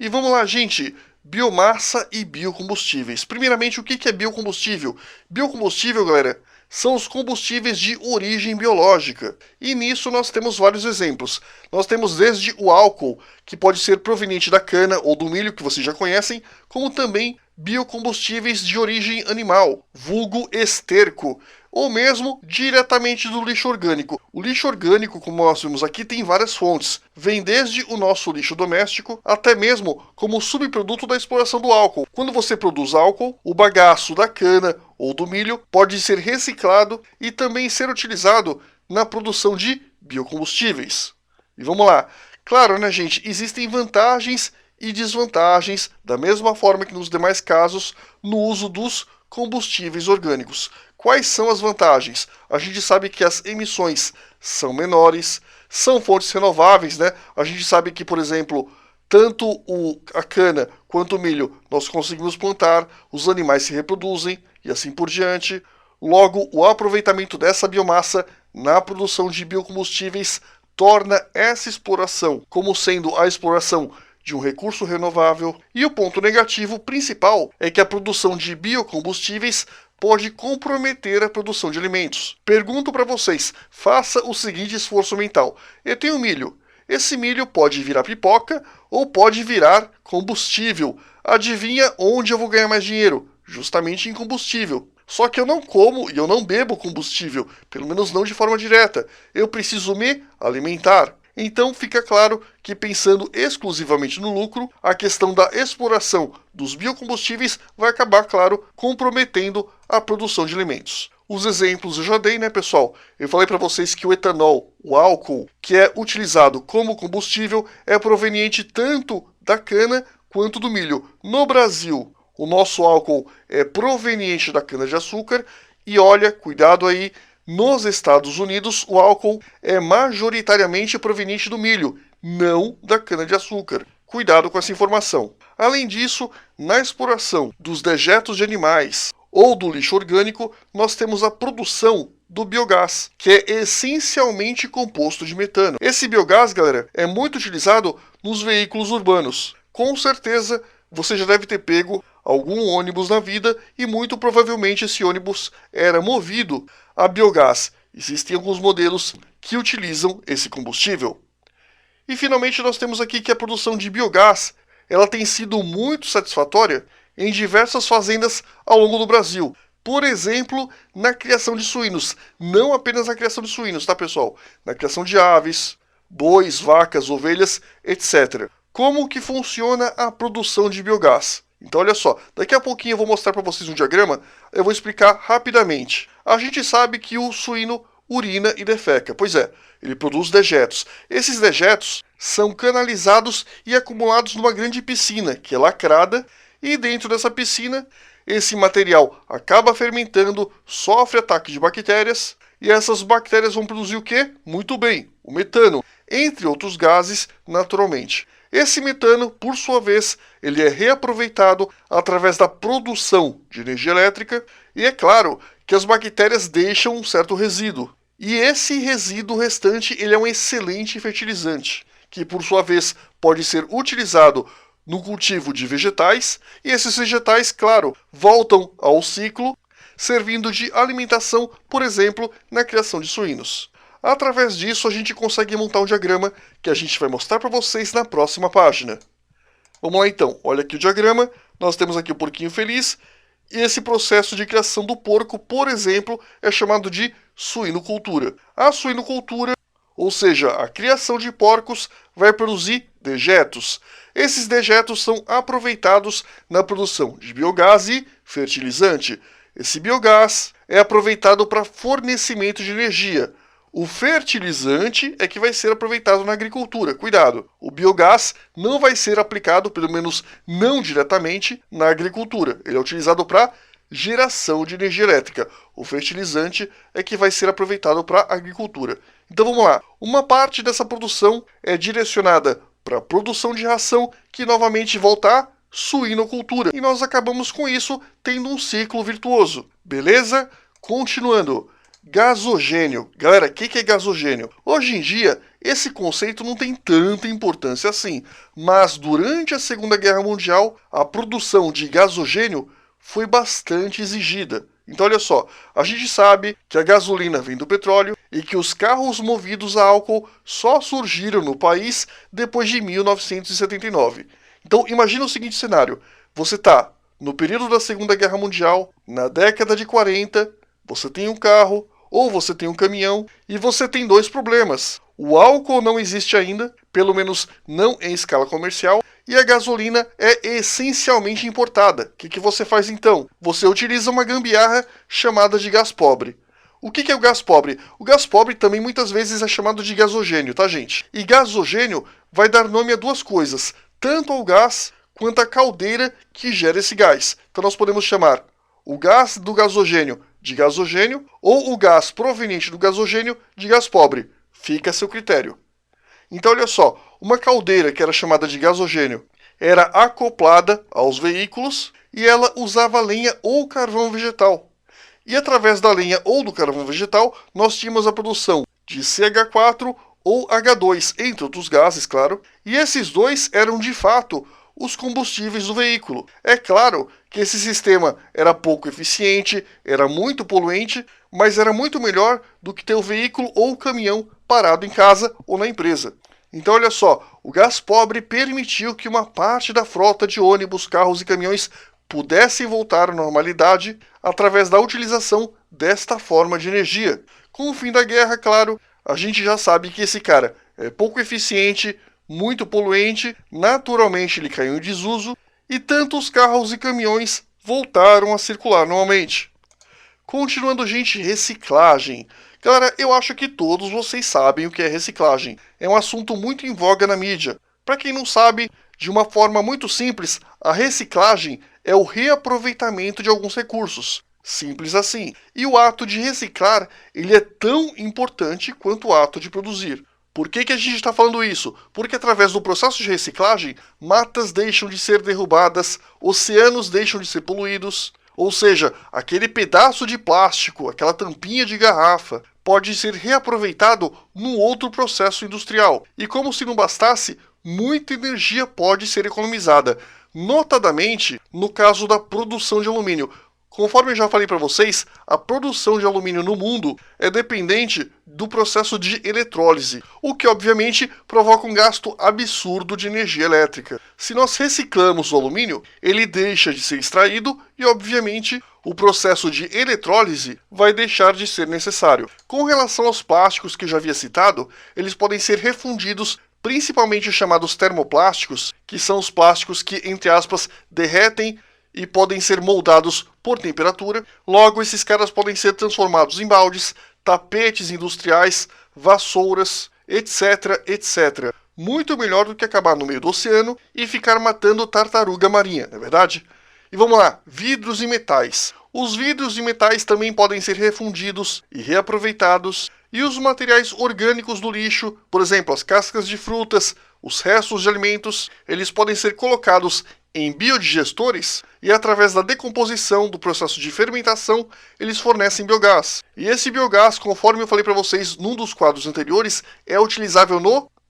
E vamos lá, gente! Biomassa e biocombustíveis. Primeiramente, o que é biocombustível? Biocombustível, galera, são os combustíveis de origem biológica. E nisso nós temos vários exemplos. Nós temos desde o álcool, que pode ser proveniente da cana ou do milho, que vocês já conhecem, como também biocombustíveis de origem animal, vulgo esterco, ou mesmo diretamente do lixo orgânico. O lixo orgânico, como nós vimos aqui, tem várias fontes. Vem desde o nosso lixo doméstico, até mesmo como subproduto da exploração do álcool. Quando você produz álcool, o bagaço da cana ou do milho pode ser reciclado e também ser utilizado na produção de biocombustíveis. E vamos lá. Claro, né, gente, existem vantagens e desvantagens, da mesma forma que nos demais casos, no uso dos combustíveis orgânicos. Quais são as vantagens? A gente sabe que as emissões são menores, são fontes renováveis, né? A gente sabe que, por exemplo, tanto a cana quanto o milho nós conseguimos plantar, os animais se reproduzem e assim por diante. Logo, o aproveitamento dessa biomassa na produção de biocombustíveis torna essa exploração como sendo a exploração de um recurso renovável. E o ponto negativo principal é que a produção de biocombustíveis pode comprometer a produção de alimentos. Pergunto para vocês, faça o seguinte esforço mental. Eu tenho milho. Esse milho pode virar pipoca ou pode virar combustível. Adivinha onde eu vou ganhar mais dinheiro? justamente em combustível. Só que eu não como e eu não bebo combustível, pelo menos não de forma direta. Eu preciso me alimentar. Então fica claro que, pensando exclusivamente no lucro, a questão da exploração dos biocombustíveis vai acabar, claro, comprometendo a produção de alimentos. Os exemplos eu já dei, né, pessoal? Eu falei para vocês que o etanol, o álcool, que é utilizado como combustível, é proveniente tanto da cana quanto do milho. No Brasil, o nosso álcool é proveniente da cana-de-açúcar e olha, cuidado aí, nos Estados Unidos o álcool é majoritariamente proveniente do milho, não da cana-de-açúcar. Cuidado com essa informação. Além disso, na exploração dos dejetos de animais ou do lixo orgânico, nós temos a produção do biogás, que é essencialmente composto de metano. Esse biogás, galera, é muito utilizado nos veículos urbanos. Com certeza, você já deve ter pego algum ônibus na vida e muito provavelmente esse ônibus era movido a biogás. Existem alguns modelos que utilizam esse combustível. E finalmente nós temos aqui que a produção de biogás ela tem sido muito satisfatória em diversas fazendas ao longo do Brasil. Por exemplo, na criação de suínos. Não apenas na criação de suínos, tá, pessoal? Na criação de aves, bois, vacas, ovelhas, etc. Como que funciona a produção de biogás? Então olha só, daqui a pouquinho eu vou mostrar para vocês um diagrama, eu vou explicar rapidamente. A gente sabe que o suíno urina e defeca, pois é, ele produz dejetos. Esses dejetos são canalizados e acumulados numa grande piscina, que é lacrada, e dentro dessa piscina, esse material acaba fermentando, sofre ataque de bactérias, e essas bactérias vão produzir o quê? Muito bem, o metano, entre outros gases, naturalmente. Esse metano, por sua vez, ele é reaproveitado através da produção de energia elétrica e é claro que as bactérias deixam um certo resíduo. E esse resíduo restante ele é um excelente fertilizante, que por sua vez pode ser utilizado no cultivo de vegetais e esses vegetais, claro, voltam ao ciclo, servindo de alimentação, por exemplo, na criação de suínos. Através disso, a gente consegue montar um diagrama que a gente vai mostrar para vocês na próxima página. Vamos lá então, olha aqui o diagrama, nós temos aqui o porquinho feliz, e esse processo de criação do porco, por exemplo, é chamado de suinocultura. A suinocultura, ou seja, a criação de porcos, vai produzir dejetos. Esses dejetos são aproveitados na produção de biogás e fertilizante. Esse biogás é aproveitado para fornecimento de energia. O fertilizante é que vai ser aproveitado na agricultura. Cuidado, o biogás não vai ser aplicado, pelo menos não diretamente, na agricultura. Ele é utilizado para geração de energia elétrica. O fertilizante é que vai ser aproveitado para a agricultura. Então vamos lá. Uma parte dessa produção é direcionada para a produção de ração, que novamente volta à suinocultura. E nós acabamos com isso tendo um ciclo virtuoso. Beleza? Continuando. Gasogênio. Galera, o que é gasogênio? Hoje em dia, esse conceito não tem tanta importância assim, mas durante a Segunda Guerra Mundial, a produção de gasogênio foi bastante exigida. Então olha só, a gente sabe que a gasolina vem do petróleo e que os carros movidos a álcool só surgiram no país depois de 1979. Então imagina o seguinte cenário, você está no período da Segunda Guerra Mundial, na década de 40, você tem um carro, ou você tem um caminhão, e você tem dois problemas. O álcool não existe ainda, pelo menos não em escala comercial, e a gasolina é essencialmente importada. O que você faz então? Você utiliza uma gambiarra chamada de gás pobre. O que é o gás pobre? O gás pobre também muitas vezes é chamado de gasogênio, tá, gente? E gasogênio vai dar nome a duas coisas, tanto ao gás quanto à caldeira que gera esse gás. Então nós podemos chamar o gás do gasogênio de gasogênio ou o gás proveniente do gasogênio de gás pobre. Fica a seu critério. Então olha só, uma caldeira que era chamada de gasogênio era acoplada aos veículos e ela usava lenha ou carvão vegetal. E através da lenha ou do carvão vegetal nós tínhamos a produção de CH4 ou H2, entre outros gases, claro. E esses dois eram de fato os combustíveis do veículo. É claro que esse sistema era pouco eficiente, era muito poluente, mas era muito melhor do que ter o veículo ou o caminhão parado em casa ou na empresa. Então olha só, o gás pobre permitiu que uma parte da frota de ônibus, carros e caminhões pudessem voltar à normalidade através da utilização desta forma de energia. Com o fim da guerra, claro, a gente já sabe que esse cara é pouco eficiente, muito poluente, naturalmente ele caiu em desuso e tanto os carros e caminhões voltaram a circular normalmente. Continuando, gente, reciclagem. Galera, eu acho que todos vocês sabem o que é reciclagem. É um assunto muito em voga na mídia. Para quem não sabe, de uma forma muito simples, a reciclagem é o reaproveitamento de alguns recursos. Simples assim. E o ato de reciclar, ele é tão importante quanto o ato de produzir. Por que a gente está falando isso? Porque através do processo de reciclagem, matas deixam de ser derrubadas, oceanos deixam de ser poluídos, ou seja, aquele pedaço de plástico, aquela tampinha de garrafa, pode ser reaproveitado num outro processo industrial. E como se não bastasse, muita energia pode ser economizada, notadamente no caso da produção de alumínio. Conforme eu já falei para vocês, a produção de alumínio no mundo é dependente do processo de eletrólise, o que obviamente provoca um gasto absurdo de energia elétrica. Se nós reciclamos o alumínio, ele deixa de ser extraído e obviamente o processo de eletrólise vai deixar de ser necessário. Com relação aos plásticos que eu já havia citado, eles podem ser refundidos, principalmente os chamados termoplásticos, que são os plásticos que, entre aspas, derretem e podem ser moldados por temperatura. Logo, esses caras podem ser transformados em baldes, tapetes industriais, vassouras, etc, etc. Muito melhor do que acabar no meio do oceano e ficar matando tartaruga marinha, não é verdade? E vamos lá, vidros e metais. Os vidros e metais também podem ser refundidos e reaproveitados. E os materiais orgânicos do lixo, por exemplo, as cascas de frutas, os restos de alimentos, eles podem ser colocados em biodigestores e através da decomposição do processo de fermentação, eles fornecem biogás. E esse biogás, conforme eu falei para vocês num dos quadros anteriores, é utilizável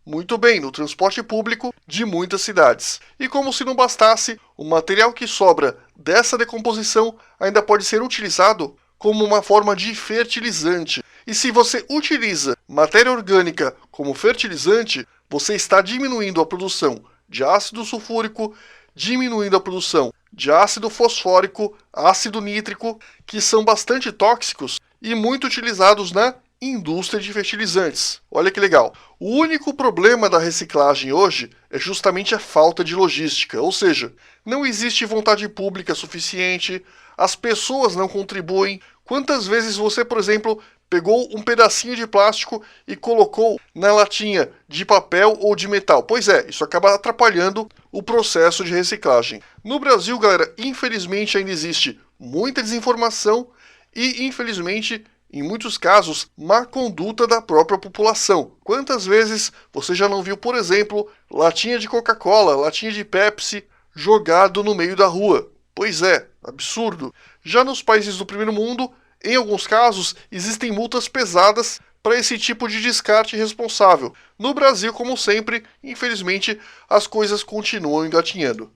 muito bem, no transporte público de muitas cidades. E como se não bastasse, o material que sobra dessa decomposição ainda pode ser utilizado como uma forma de fertilizante. E se você utiliza matéria orgânica como fertilizante, você está diminuindo a produção de ácido sulfúrico, diminuindo a produção de ácido fosfórico, ácido nítrico, que são bastante tóxicos e muito utilizados na indústria de fertilizantes. Olha que legal. O único problema da reciclagem hoje é justamente a falta de logística, ou seja, não existe vontade pública suficiente, as pessoas não contribuem. Quantas vezes você, por exemplo, pegou um pedacinho de plástico e colocou na latinha de papel ou de metal? Pois é, isso acaba atrapalhando o processo de reciclagem. No Brasil, galera, infelizmente ainda existe muita desinformação e, infelizmente, em muitos casos, má conduta da própria população. Quantas vezes você já não viu, por exemplo, latinha de Coca-Cola, latinha de Pepsi jogado no meio da rua? Pois é, absurdo. Já nos países do primeiro mundo, em alguns casos, existem multas pesadas para esse tipo de descarte irresponsável. No Brasil, como sempre, infelizmente, as coisas continuam engatinhando.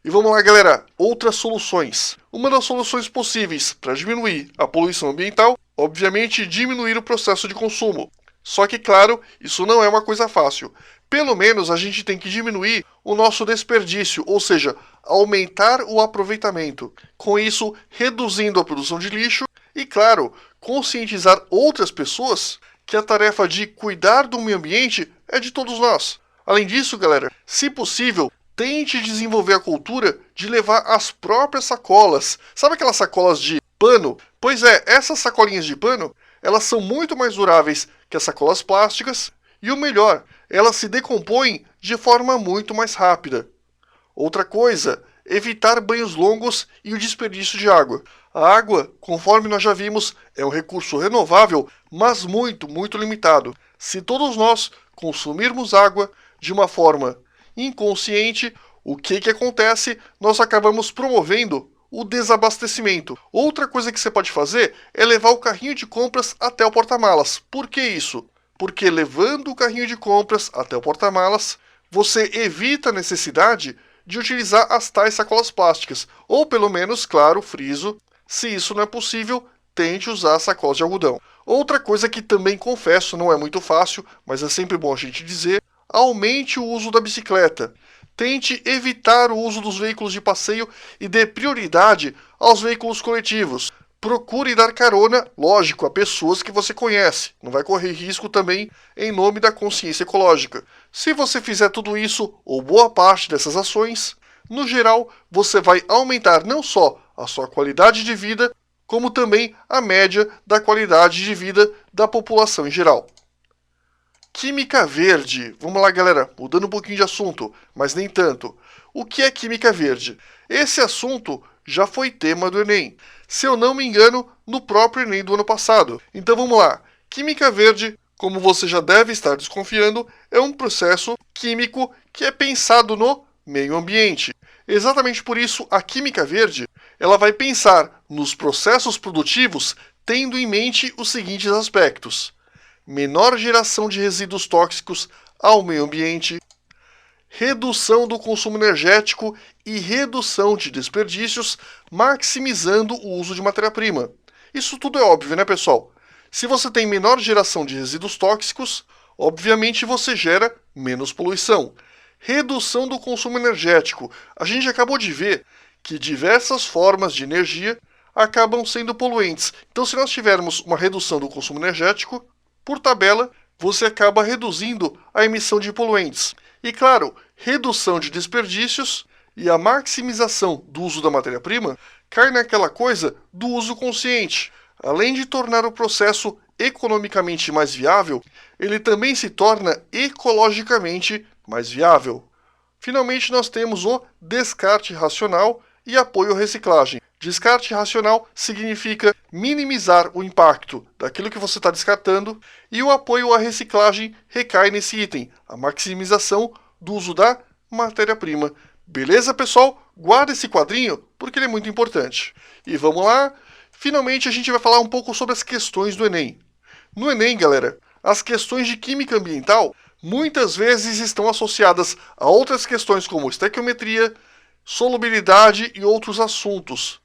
E vamos lá, galera, outras soluções. Uma das soluções possíveis para diminuir a poluição ambiental, obviamente, diminuir o processo de consumo. Só que, claro, isso não é uma coisa fácil. Pelo menos a gente tem que diminuir o nosso desperdício, ou seja, aumentar o aproveitamento. Com isso, reduzindo a produção de lixo e, claro, conscientizar outras pessoas que a tarefa de cuidar do meio ambiente é de todos nós. Além disso, galera, se possível, tente desenvolver a cultura de levar as próprias sacolas. Sabe aquelas sacolas de pano? Pois é, essas sacolinhas de pano, elas são muito mais duráveis que as sacolas plásticas e o melhor, elas se decompõem de forma muito mais rápida. Outra coisa, evitar banhos longos e o desperdício de água. A água, conforme nós já vimos, é um recurso renovável, mas muito, muito limitado. Se todos nós consumirmos água de uma forma inconsciente, o que acontece? Nós acabamos promovendo o desabastecimento. Outra coisa que você pode fazer é levar o carrinho de compras até o porta-malas. Por que isso? Porque levando o carrinho de compras até o porta-malas, você evita a necessidade de utilizar as tais sacolas plásticas. Ou pelo menos, claro, friso, se isso não é possível, tente usar sacolas de algodão. Outra coisa que também confesso não é muito fácil, mas é sempre bom a gente dizer, aumente o uso da bicicleta. Tente evitar o uso dos veículos de passeio e dê prioridade aos veículos coletivos. Procure dar carona, lógico, a pessoas que você conhece. Não vai correr risco também em nome da consciência ecológica. Se você fizer tudo isso, ou boa parte dessas ações, no geral, você vai aumentar não só a sua qualidade de vida, como também a média da qualidade de vida da população em geral. Química verde. Vamos lá, galera, mudando um pouquinho de assunto, mas nem tanto. O que é química verde? Esse assunto já foi tema do Enem. Se eu não me engano, no próprio Enem do ano passado. Então vamos lá. Química verde, como você já deve estar desconfiando, é um processo químico que é pensado no meio ambiente. Exatamente por isso, a química verde, ela vai pensar nos processos produtivos tendo em mente os seguintes aspectos: menor geração de resíduos tóxicos ao meio ambiente, redução do consumo energético e redução de desperdícios, maximizando o uso de matéria-prima. Isso tudo é óbvio, né, pessoal? Se você tem menor geração de resíduos tóxicos, obviamente você gera menos poluição. Redução do consumo energético. A gente acabou de ver que diversas formas de energia acabam sendo poluentes. Então, se nós tivermos uma redução do consumo energético, por tabela, você acaba reduzindo a emissão de poluentes. E claro, redução de desperdícios e a maximização do uso da matéria-prima cai naquela coisa do uso consciente. Além de tornar o processo economicamente mais viável, ele também se torna ecologicamente mais viável. Finalmente, nós temos o descarte racional e apoio à reciclagem. Descarte racional significa minimizar o impacto daquilo que você está descartando, e o apoio à reciclagem recai nesse item, a maximização do uso da matéria-prima. Beleza, pessoal? Guarda esse quadrinho porque ele é muito importante. E vamos lá, finalmente a gente vai falar um pouco sobre as questões do Enem. No Enem, galera, as questões de química ambiental muitas vezes estão associadas a outras questões como estequiometria, solubilidade e outros assuntos.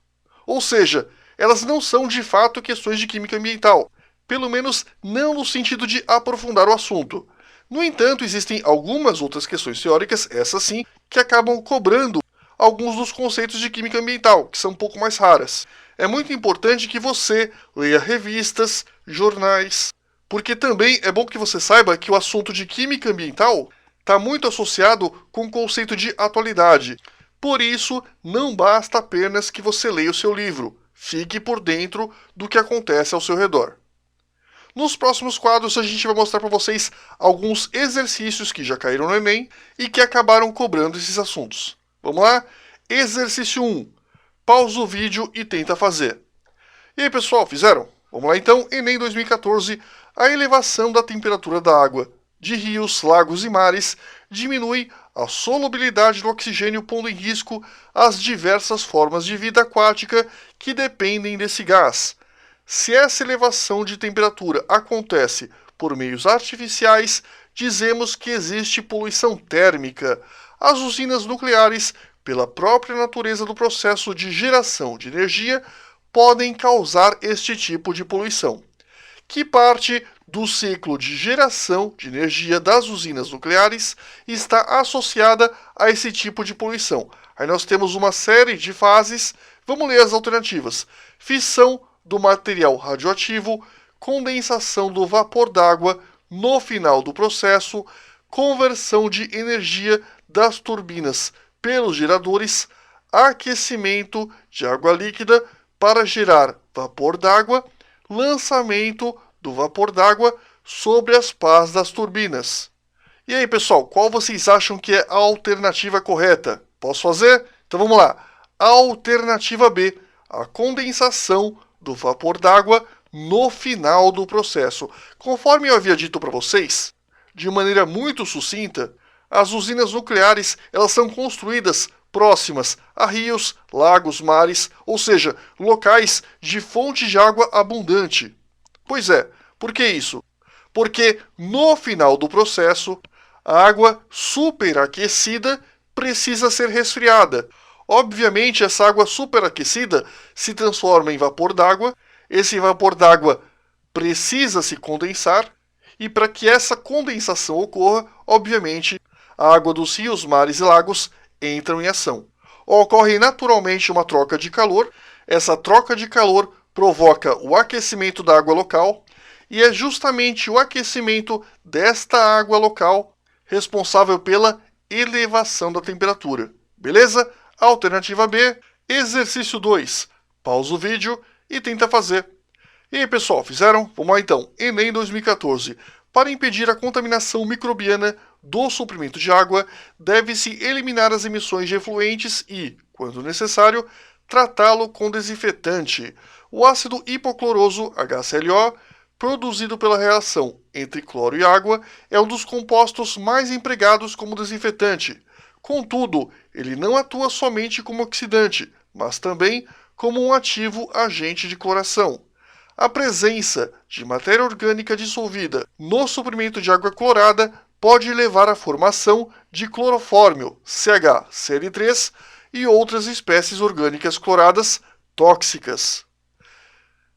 Ou seja, elas não são de fato questões de química ambiental, pelo menos não no sentido de aprofundar o assunto. No entanto, existem algumas outras questões teóricas, essas sim, que acabam cobrando alguns dos conceitos de química ambiental, que são um pouco mais raras. É muito importante que você leia revistas, jornais, porque também é bom que você saiba que o assunto de química ambiental está muito associado com o conceito de atualidade. Por isso, não basta apenas que você leia o seu livro, fique por dentro do que acontece ao seu redor. Nos próximos quadros, a gente vai mostrar para vocês alguns exercícios que já caíram no Enem e que acabaram cobrando esses assuntos. Vamos lá? Exercício 1. Pausa o vídeo e tenta fazer. E aí, pessoal, fizeram? Vamos lá então, Enem 2014, a elevação da temperatura da água de rios, lagos e mares diminui a solubilidade do oxigênio, pondo em risco as diversas formas de vida aquática que dependem desse gás. Se essa elevação de temperatura acontece por meios artificiais, dizemos que existe poluição térmica. As usinas nucleares, pela própria natureza do processo de geração de energia, podem causar este tipo de poluição, que parte do ciclo de geração de energia das usinas nucleares está associada a esse tipo de poluição. Aí nós temos uma série de fases, vamos ler as alternativas. Fissão do material radioativo, condensação do vapor d'água no final do processo, conversão de energia das turbinas pelos geradores, aquecimento de água líquida para gerar vapor d'água, lançamento do vapor d'água sobre as pás das turbinas. E aí, pessoal, qual vocês acham que é a alternativa correta? Posso fazer? Então vamos lá. A alternativa B, a condensação do vapor d'água no final do processo. Conforme eu havia dito para vocês, de maneira muito sucinta, as usinas nucleares elas são construídas próximas a rios, lagos, mares, ou seja, locais de fonte de água abundante. Pois é, por que isso? Porque no final do processo, a água superaquecida precisa ser resfriada. Obviamente, essa água superaquecida se transforma em vapor d'água, esse vapor d'água precisa se condensar, e para que essa condensação ocorra, obviamente, a água dos rios, mares e lagos entram em ação. Ocorre naturalmente uma troca de calor. Essa troca de calor provoca o aquecimento da água local, e é justamente o aquecimento desta água local responsável pela elevação da temperatura. Beleza? Alternativa B, exercício 2. Pausa o vídeo e tenta fazer. E aí, pessoal, fizeram? Vamos lá então. Enem 2014. Para impedir a contaminação microbiana do suprimento de água, deve-se eliminar as emissões de efluentes e, quando necessário, tratá-lo com desinfetante. O ácido hipocloroso, HClO, produzido pela reação entre cloro e água, é um dos compostos mais empregados como desinfetante. Contudo, ele não atua somente como oxidante, mas também como um ativo agente de cloração. A presença de matéria orgânica dissolvida no suprimento de água clorada pode levar à formação de clorofórmio, CHCl3, e outras espécies orgânicas cloradas tóxicas.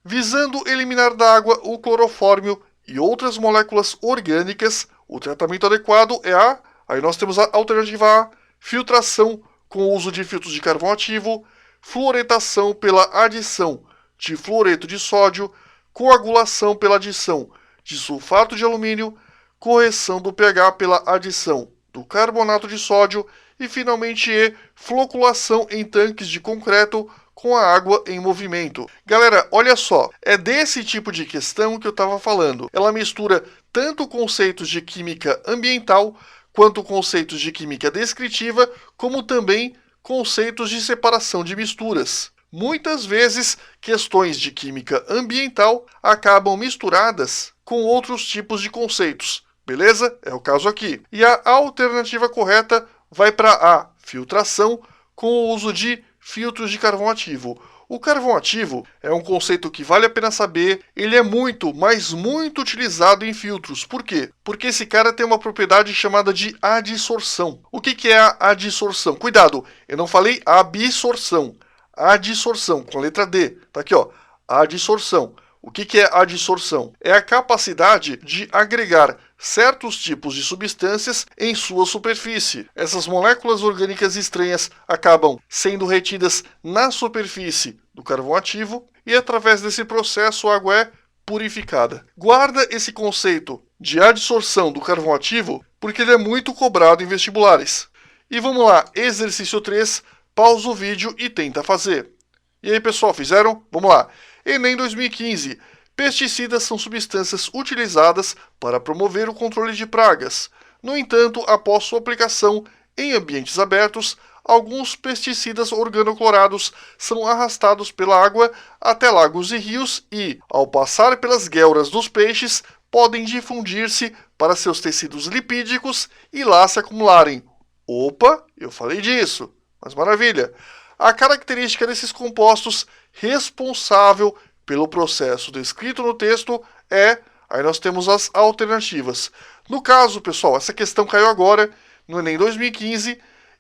Visando eliminar da água o clorofórmio e outras moléculas orgânicas, o tratamento adequado é aí nós temos a alternativa A, filtração com o uso de filtros de carvão ativo, fluoretação pela adição de fluoreto de sódio, coagulação pela adição de sulfato de alumínio, correção do pH pela adição do carbonato de sódio e, finalmente, floculação em tanques de concreto com a água em movimento. Galera, olha só, é desse tipo de questão que eu estava falando. Ela mistura tanto conceitos de química ambiental, quanto conceitos de química descritiva, como também conceitos de separação de misturas. Muitas vezes, questões de química ambiental acabam misturadas com outros tipos de conceitos. Beleza? É o caso aqui. E a alternativa correta vai para A, filtração, com o uso de filtros de carvão ativo. O carvão ativo é um conceito que vale a pena saber, ele é muito, mas muito utilizado em filtros. Por quê? Porque esse cara tem uma propriedade chamada de adsorção. O que é a adsorção? Cuidado, eu não falei absorção. Adsorção, com a letra D. Tá aqui, ó. Adsorção. O que é adsorção? É a capacidade de agregar certos tipos de substâncias em sua superfície. Essas moléculas orgânicas estranhas acabam sendo retidas na superfície do carvão ativo e, através desse processo, a água é purificada. Guarda esse conceito de adsorção do carvão ativo porque ele é muito cobrado em vestibulares. E vamos lá, exercício 3, pausa o vídeo e tenta fazer. E aí, pessoal, fizeram? Vamos lá. Enem 2015. Pesticidas são substâncias utilizadas para promover o controle de pragas. No entanto, após sua aplicação em ambientes abertos, alguns pesticidas organoclorados são arrastados pela água até lagos e rios e, ao passar pelas guelras dos peixes, podem difundir-se para seus tecidos lipídicos e lá se acumularem. Opa, eu falei disso, mas maravilha! A característica desses compostos responsável pelo processo descrito no texto aí nós temos as alternativas. No caso, pessoal, essa questão caiu agora no Enem 2015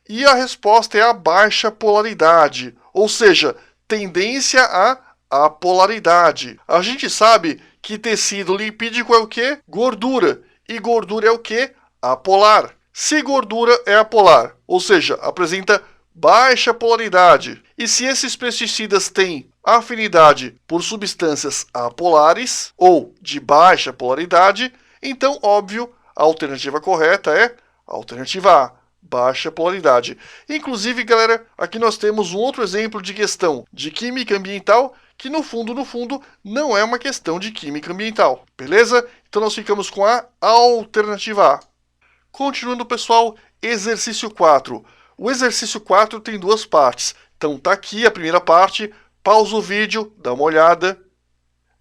e a resposta é a baixa polaridade, ou seja, tendência à apolaridade. A gente sabe que tecido lipídico é o quê? Gordura. E gordura é o quê? Apolar. Se gordura é apolar, ou seja, apresenta baixa polaridade. E se esses pesticidas têm afinidade por substâncias apolares ou de baixa polaridade, então, óbvio, a alternativa correta é a alternativa A, baixa polaridade. Inclusive, galera, aqui nós temos um outro exemplo de questão de química ambiental que, no fundo, não é uma questão de química ambiental. Beleza? Então, nós ficamos com a alternativa A. Continuando, pessoal, exercício 4. O exercício 4 tem duas partes. Então tá aqui a primeira parte, pausa o vídeo, dá uma olhada.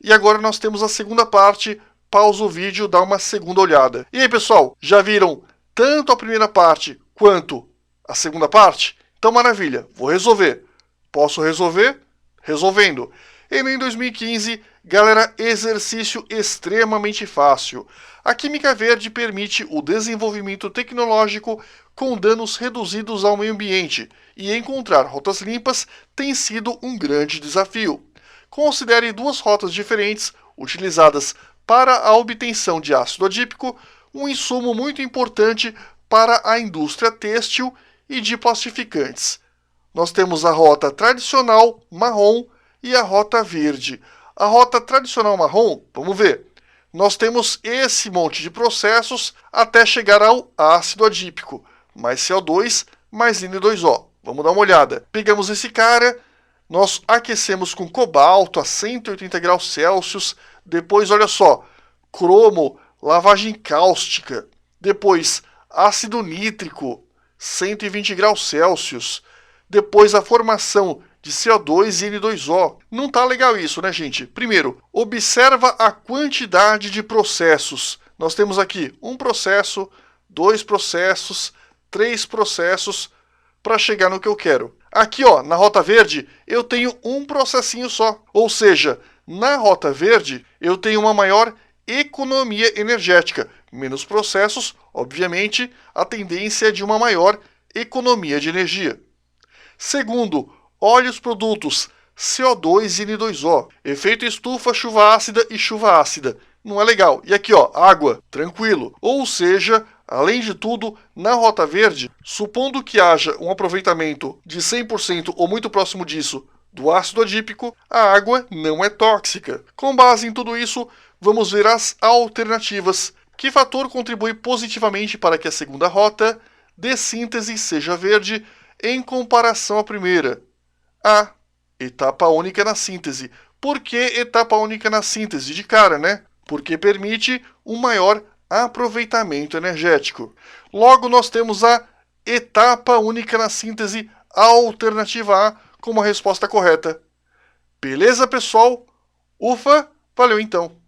E agora nós temos a segunda parte, pausa o vídeo, dá uma segunda olhada. E aí, pessoal, já viram tanto a primeira parte quanto a segunda parte? Então maravilha, vou resolver. Posso resolver? Resolvendo. Enem 2015, galera, exercício extremamente fácil. A química verde permite o desenvolvimento tecnológico com danos reduzidos ao meio ambiente, e encontrar rotas limpas tem sido um grande desafio. Considere duas rotas diferentes utilizadas para a obtenção de ácido adípico, um insumo muito importante para a indústria têxtil e de plastificantes. Nós temos a rota tradicional marrom e a rota verde. A rota tradicional marrom, vamos ver. Nós temos esse monte de processos até chegar ao ácido adípico, mais CO2, mais N2O. Vamos dar uma olhada. Pegamos esse cara, nós aquecemos com cobalto a 180 graus Celsius, depois, olha só, cromo, lavagem cáustica, depois ácido nítrico, 120 graus Celsius, depois a formação de CO2 e N2O. Não tá legal isso, né, gente? Primeiro, observa a quantidade de processos. Nós temos aqui um processo, 2 processos, 3 processos para chegar no que eu quero. Aqui, ó, na rota verde, eu tenho um processinho só. Ou seja, na rota verde, eu tenho uma maior economia energética. Menos processos, obviamente, a tendência é de uma maior economia de energia. Segundo, olhe os produtos CO2 e N2O. Efeito estufa, chuva ácida e chuva ácida. Não é legal. E aqui, ó, água, tranquilo. Ou seja, além de tudo, na rota verde, supondo que haja um aproveitamento de 100% ou muito próximo disso do ácido adípico, a água não é tóxica. Com base em tudo isso, vamos ver as alternativas. Que fator contribui positivamente para que a segunda rota de síntese seja verde em comparação à primeira? A. Etapa única na síntese. Por que etapa única na síntese? De cara, né? Porque permite um maior aproveitamento energético. Logo, nós temos a etapa única na síntese, alternativa A, como a resposta correta. Beleza, pessoal? Ufa, valeu então!